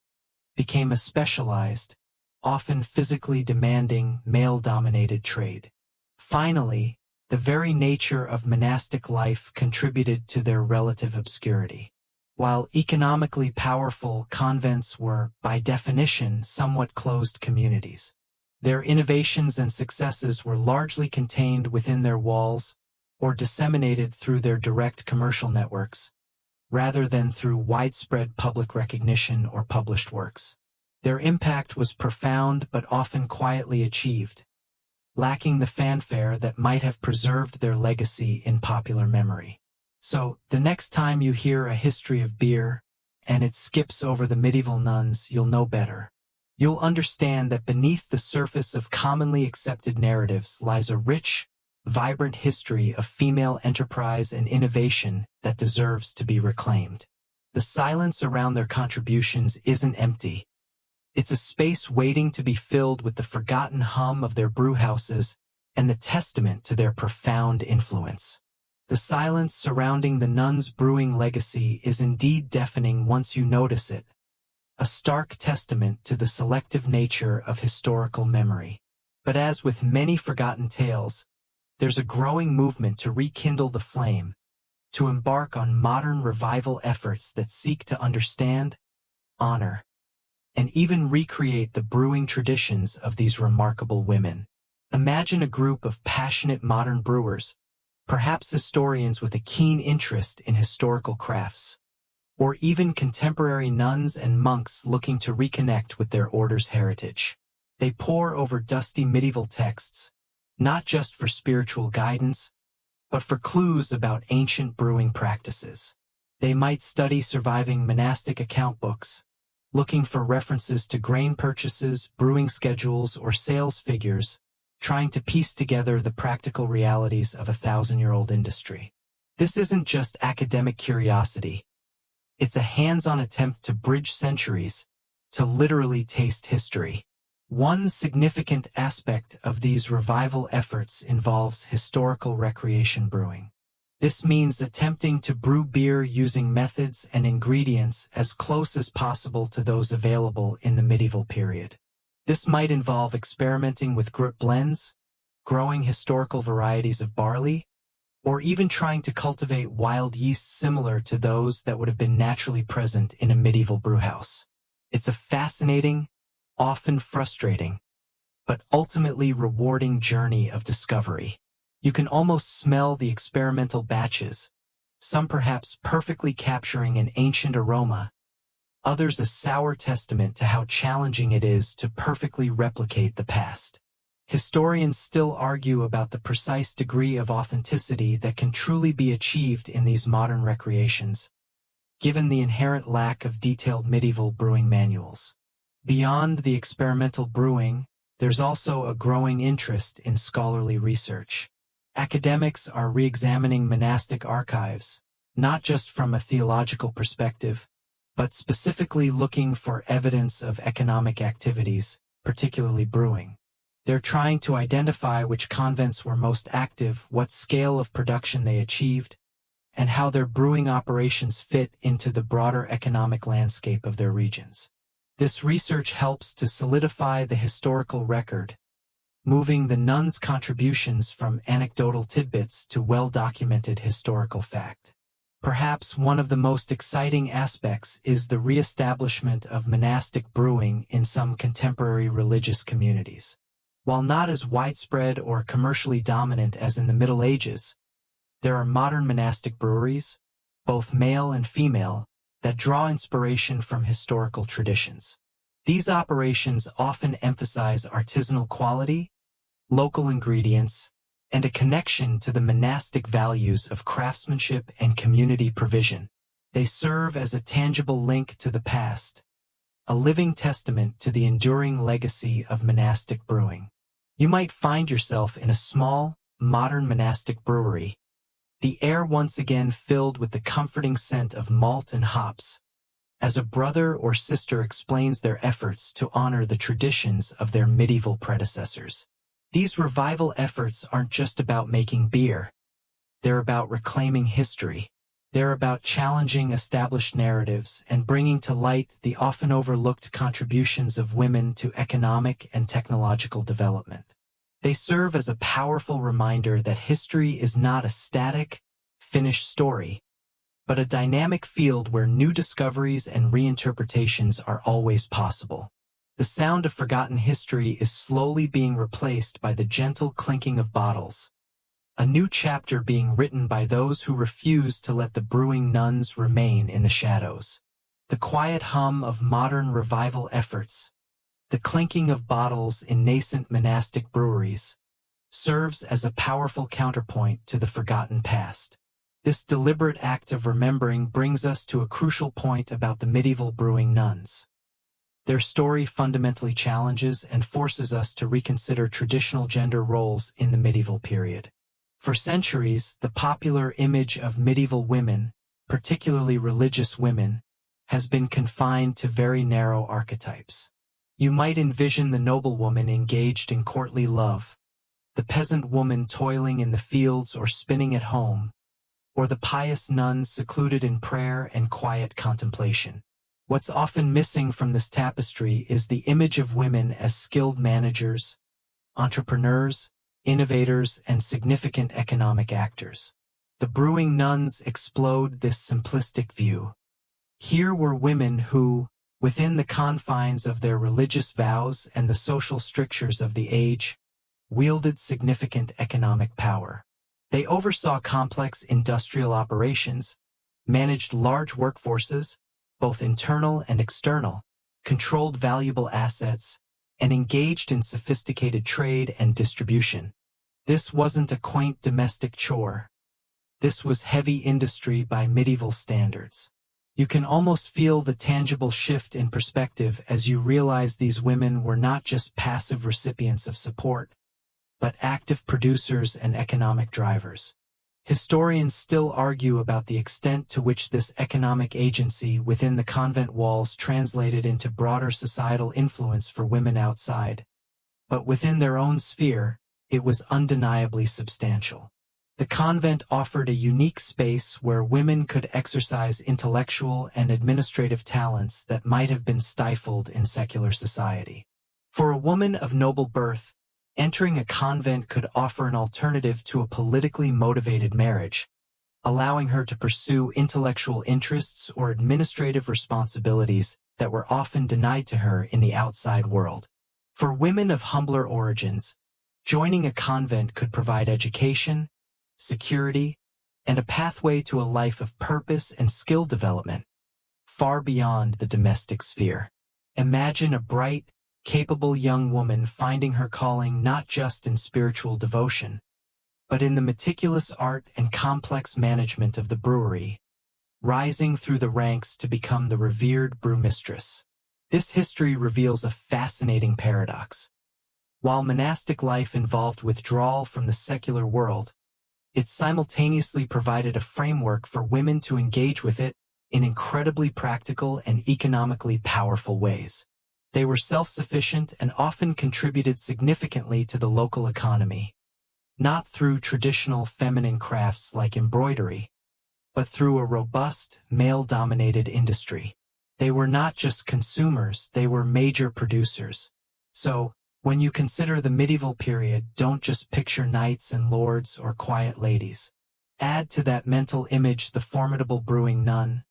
became a specialized, often physically demanding, male-dominated trade. Finally, the very nature of monastic life contributed to their relative obscurity. While economically powerful, convents were, by definition, somewhat closed communities. Their innovations and successes were largely contained within their walls or disseminated through their direct commercial networks, rather than through widespread public recognition or published works. Their impact was profound but often quietly achieved, lacking the fanfare that might have preserved their legacy in popular memory. So, the next time you hear a history of beer, and it skips over the medieval nuns, you'll know better. You'll understand that beneath the surface of commonly accepted narratives lies a rich, vibrant history of female enterprise and innovation that deserves to be reclaimed. The silence around their contributions isn't empty. It's a space waiting to be filled with the forgotten hum of their brewhouses and the testament to their profound influence. The silence surrounding the nuns' brewing legacy is indeed deafening once you notice it, a stark testament to the selective nature of historical memory. But as with many forgotten tales, there's a growing movement to rekindle the flame, to embark on modern revival efforts that seek to understand, honor, and even recreate the brewing traditions of these remarkable women. Imagine a group of passionate modern brewers, perhaps historians with a keen interest in historical crafts, or even contemporary nuns and monks looking to reconnect with their order's heritage. They pore over dusty medieval texts, not just for spiritual guidance, but for clues about ancient brewing practices. They might study surviving monastic account books, looking for references to grain purchases, brewing schedules, or sales figures, trying to piece together the practical realities of a 1,000-year-old industry. This isn't just academic curiosity. It's a hands-on attempt to bridge centuries, to literally taste history. One significant aspect of these revival efforts involves historical recreation brewing. This means attempting to brew beer using methods and ingredients as close as possible to those available in the medieval period. This might involve experimenting with gruit blends, growing historical varieties of barley, or even trying to cultivate wild yeasts similar to those that would have been naturally present in a medieval brewhouse. It's a fascinating, often frustrating, but ultimately rewarding journey of discovery. You can almost smell the experimental batches, some perhaps perfectly capturing an ancient aroma, others a sour testament to how challenging it is to perfectly replicate the past. Historians still argue about the precise degree of authenticity that can truly be achieved in these modern recreations, given the inherent lack of detailed medieval brewing manuals. Beyond the experimental brewing, there's also a growing interest in scholarly research. Academics are re-examining monastic archives, not just from a theological perspective, but specifically looking for evidence of economic activities, particularly brewing. They're trying to identify which convents were most active, what scale of production they achieved, and how their brewing operations fit into the broader economic landscape of their regions. This research helps to solidify the historical record, moving the nuns' contributions from anecdotal tidbits to well-documented historical fact. Perhaps one of the most exciting aspects is the re-establishment of monastic brewing in some contemporary religious communities. While not as widespread or commercially dominant as in the Middle Ages, there are modern monastic breweries, both male and female, that draw inspiration from historical traditions. These operations often emphasize artisanal quality, local ingredients, and a connection to the monastic values of craftsmanship and community provision. They serve as a tangible link to the past, a living testament to the enduring legacy of monastic brewing. You might find yourself in a small, modern monastic brewery, the air once again filled with the comforting scent of malt and hops, as a brother or sister explains their efforts to honor the traditions of their medieval predecessors. These revival efforts aren't just about making beer. They're about reclaiming history. They're about challenging established narratives and bringing to light the often overlooked contributions of women to economic and technological development. They serve as a powerful reminder that history is not a static, finished story, but a dynamic field where new discoveries and reinterpretations are always possible. The sound of forgotten history is slowly being replaced by the gentle clinking of bottles, a new chapter being written by those who refuse to let the brewing nuns remain in the shadows. The quiet hum of modern revival efforts, the clinking of bottles in nascent monastic breweries, serves as a powerful counterpoint to the forgotten past. This deliberate act of remembering brings us to a crucial point about the medieval brewing nuns. Their story fundamentally challenges and forces us to reconsider traditional gender roles in the medieval period. For centuries, the popular image of medieval women, particularly religious women, has been confined to very narrow archetypes. You might envision the noblewoman engaged in courtly love, the peasant woman toiling in the fields or spinning at home, or the pious nun secluded in prayer and quiet contemplation. What's often missing from this tapestry is the image of women as skilled managers, entrepreneurs, innovators, and significant economic actors. The brewing nuns explode this simplistic view. Here were women who, within the confines of their religious vows and the social strictures of the age, wielded significant economic power. They oversaw complex industrial operations, managed large workforces, both internal and external, controlled valuable assets, and engaged in sophisticated trade and distribution. This wasn't a quaint domestic chore. This was heavy industry by medieval standards. You can almost feel the tangible shift in perspective as you realize these women were not just passive recipients of support, but active producers and economic drivers. Historians still argue about the extent to which this economic agency within the convent walls translated into broader societal influence for women outside. But within their own sphere, it was undeniably substantial. The convent offered a unique space where women could exercise intellectual and administrative talents that might have been stifled in secular society. For a woman of noble birth, entering a convent could offer an alternative to a politically motivated marriage, allowing her to pursue intellectual interests or administrative responsibilities that were often denied to her in the outside world. For women of humbler origins, joining a convent could provide education, security, and a pathway to a life of purpose and skill development. far beyond the domestic sphere. Imagine a bright, capable young woman finding her calling not just in spiritual devotion, but in the meticulous art and complex management of the brewery, rising through the ranks to become the revered brewmistress. This history reveals a fascinating paradox. While monastic life involved withdrawal from the secular world, it simultaneously provided a framework for women to engage with it in incredibly practical and economically powerful ways. They were self-sufficient and often contributed significantly to the local economy, not through traditional feminine crafts like embroidery, but through a robust, male-dominated industry. They were not just consumers, they were major producers. So, when you consider the medieval period, don't just picture knights and lords or quiet ladies. Add to that mental image the formidable brewing nun,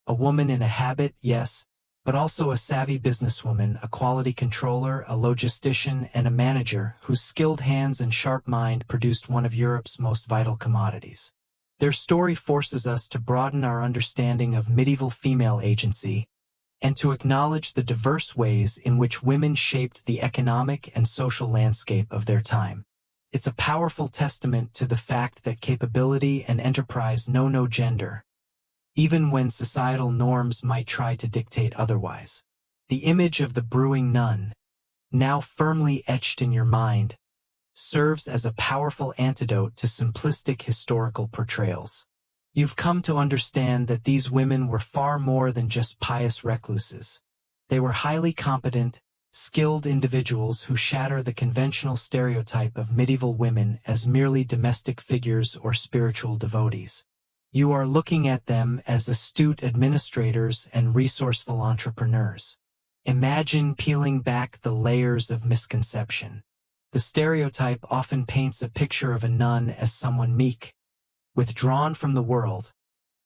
a woman in a habit, yes, but also a savvy businesswoman, a quality controller, a logistician, and a manager whose skilled hands and sharp mind produced one of Europe's most vital commodities. Their story forces us to broaden our understanding of medieval female agency and to acknowledge the diverse ways in which women shaped the economic and social landscape of their time. It's a powerful testament to the fact that capability and enterprise know no gender, even when societal norms might try to dictate otherwise. The image of the brewing nun, now firmly etched in your mind, serves as a powerful antidote to simplistic historical portrayals. You've come to understand that these women were far more than just pious recluses. They were highly competent, skilled individuals who shatter the conventional stereotype of medieval women as merely domestic figures or spiritual devotees. You are looking at them as astute administrators and resourceful entrepreneurs. Imagine peeling back the layers of misconception. The stereotype often paints a picture of a nun as someone meek, withdrawn from the world,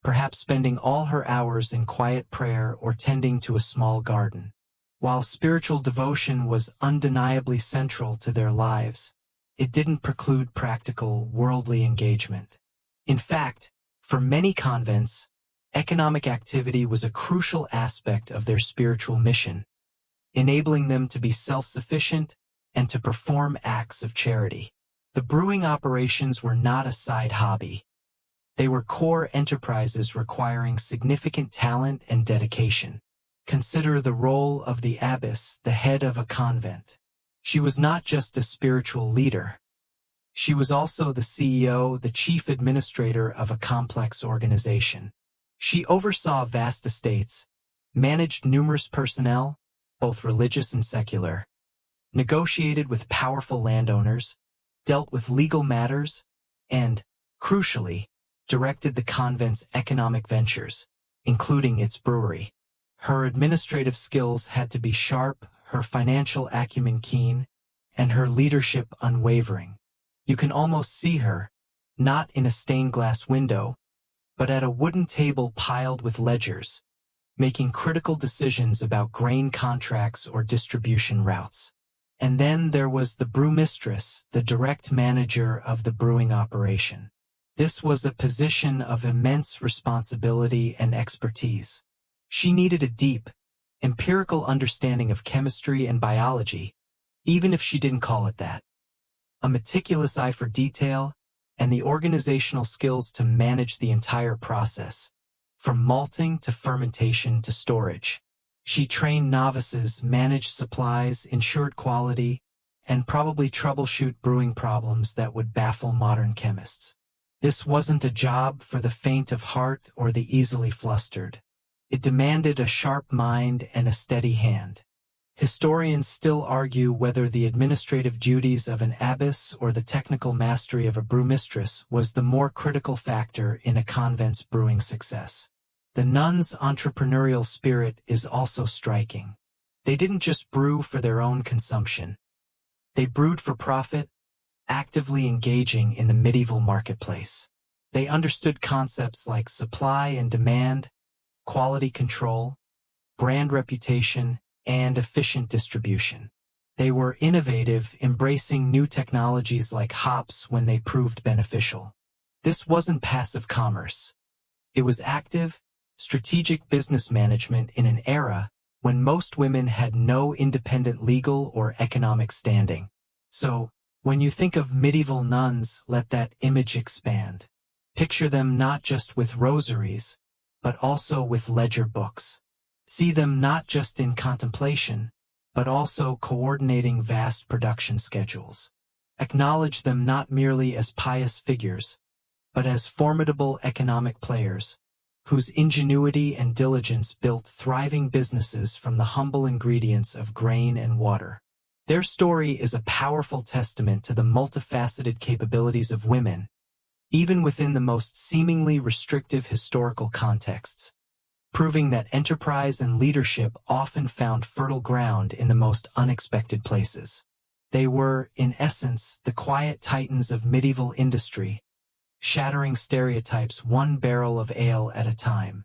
perhaps spending all her hours in quiet prayer or tending to a small garden. While spiritual devotion was undeniably central to their lives, it didn't preclude practical, worldly engagement. In fact, for many convents, economic activity was a crucial aspect of their spiritual mission, enabling them to be self-sufficient and to perform acts of charity. The brewing operations were not a side hobby. They were core enterprises requiring significant talent and dedication. Consider the role of the abbess, the head of a convent. She was not just a spiritual leader. She was also the CEO, the chief administrator of a complex organization. She oversaw vast estates, managed numerous personnel, both religious and secular, negotiated with powerful landowners, dealt with legal matters, and, crucially, directed the convent's economic ventures, including its brewery. Her administrative skills had to be sharp, her financial acumen keen, and her leadership unwavering. You can almost see her, not in a stained glass window, but at a wooden table piled with ledgers, making critical decisions about grain contracts or distribution routes. And then there was the brewmistress, the direct manager of the brewing operation. This was a position of immense responsibility and expertise. She needed a deep, empirical understanding of chemistry and biology, even if she didn't call it that. A meticulous eye for detail, and the organizational skills to manage the entire process, from malting to fermentation to storage. She trained novices, managed supplies, ensured quality, and probably troubleshoot brewing problems that would baffle modern chemists. This wasn't a job for the faint of heart or the easily flustered. It demanded a sharp mind and a steady hand. Historians still argue whether the administrative duties of an abbess or the technical mastery of a brewmistress was the more critical factor in a convent's brewing success. The nuns' entrepreneurial spirit is also striking. They didn't just brew for their own consumption. They brewed for profit, actively engaging in the medieval marketplace. They understood concepts like supply and demand, quality control, brand reputation, and efficient distribution. They were innovative, embracing new technologies like hops when they proved beneficial. This wasn't passive commerce. It was active, strategic business management in an era when most women had no independent legal or economic standing. So, when you think of medieval nuns, let that image expand. Picture them not just with rosaries, but also with ledger books. See them not just in contemplation, but also coordinating vast production schedules. Acknowledge them not merely as pious figures, but as formidable economic players, whose ingenuity and diligence built thriving businesses from the humble ingredients of grain and water. Their story is a powerful testament to the multifaceted capabilities of women, even within the most seemingly restrictive historical contexts, proving that enterprise and leadership often found fertile ground in the most unexpected places. They were, in essence, the quiet titans of medieval industry, shattering stereotypes one barrel of ale at a time.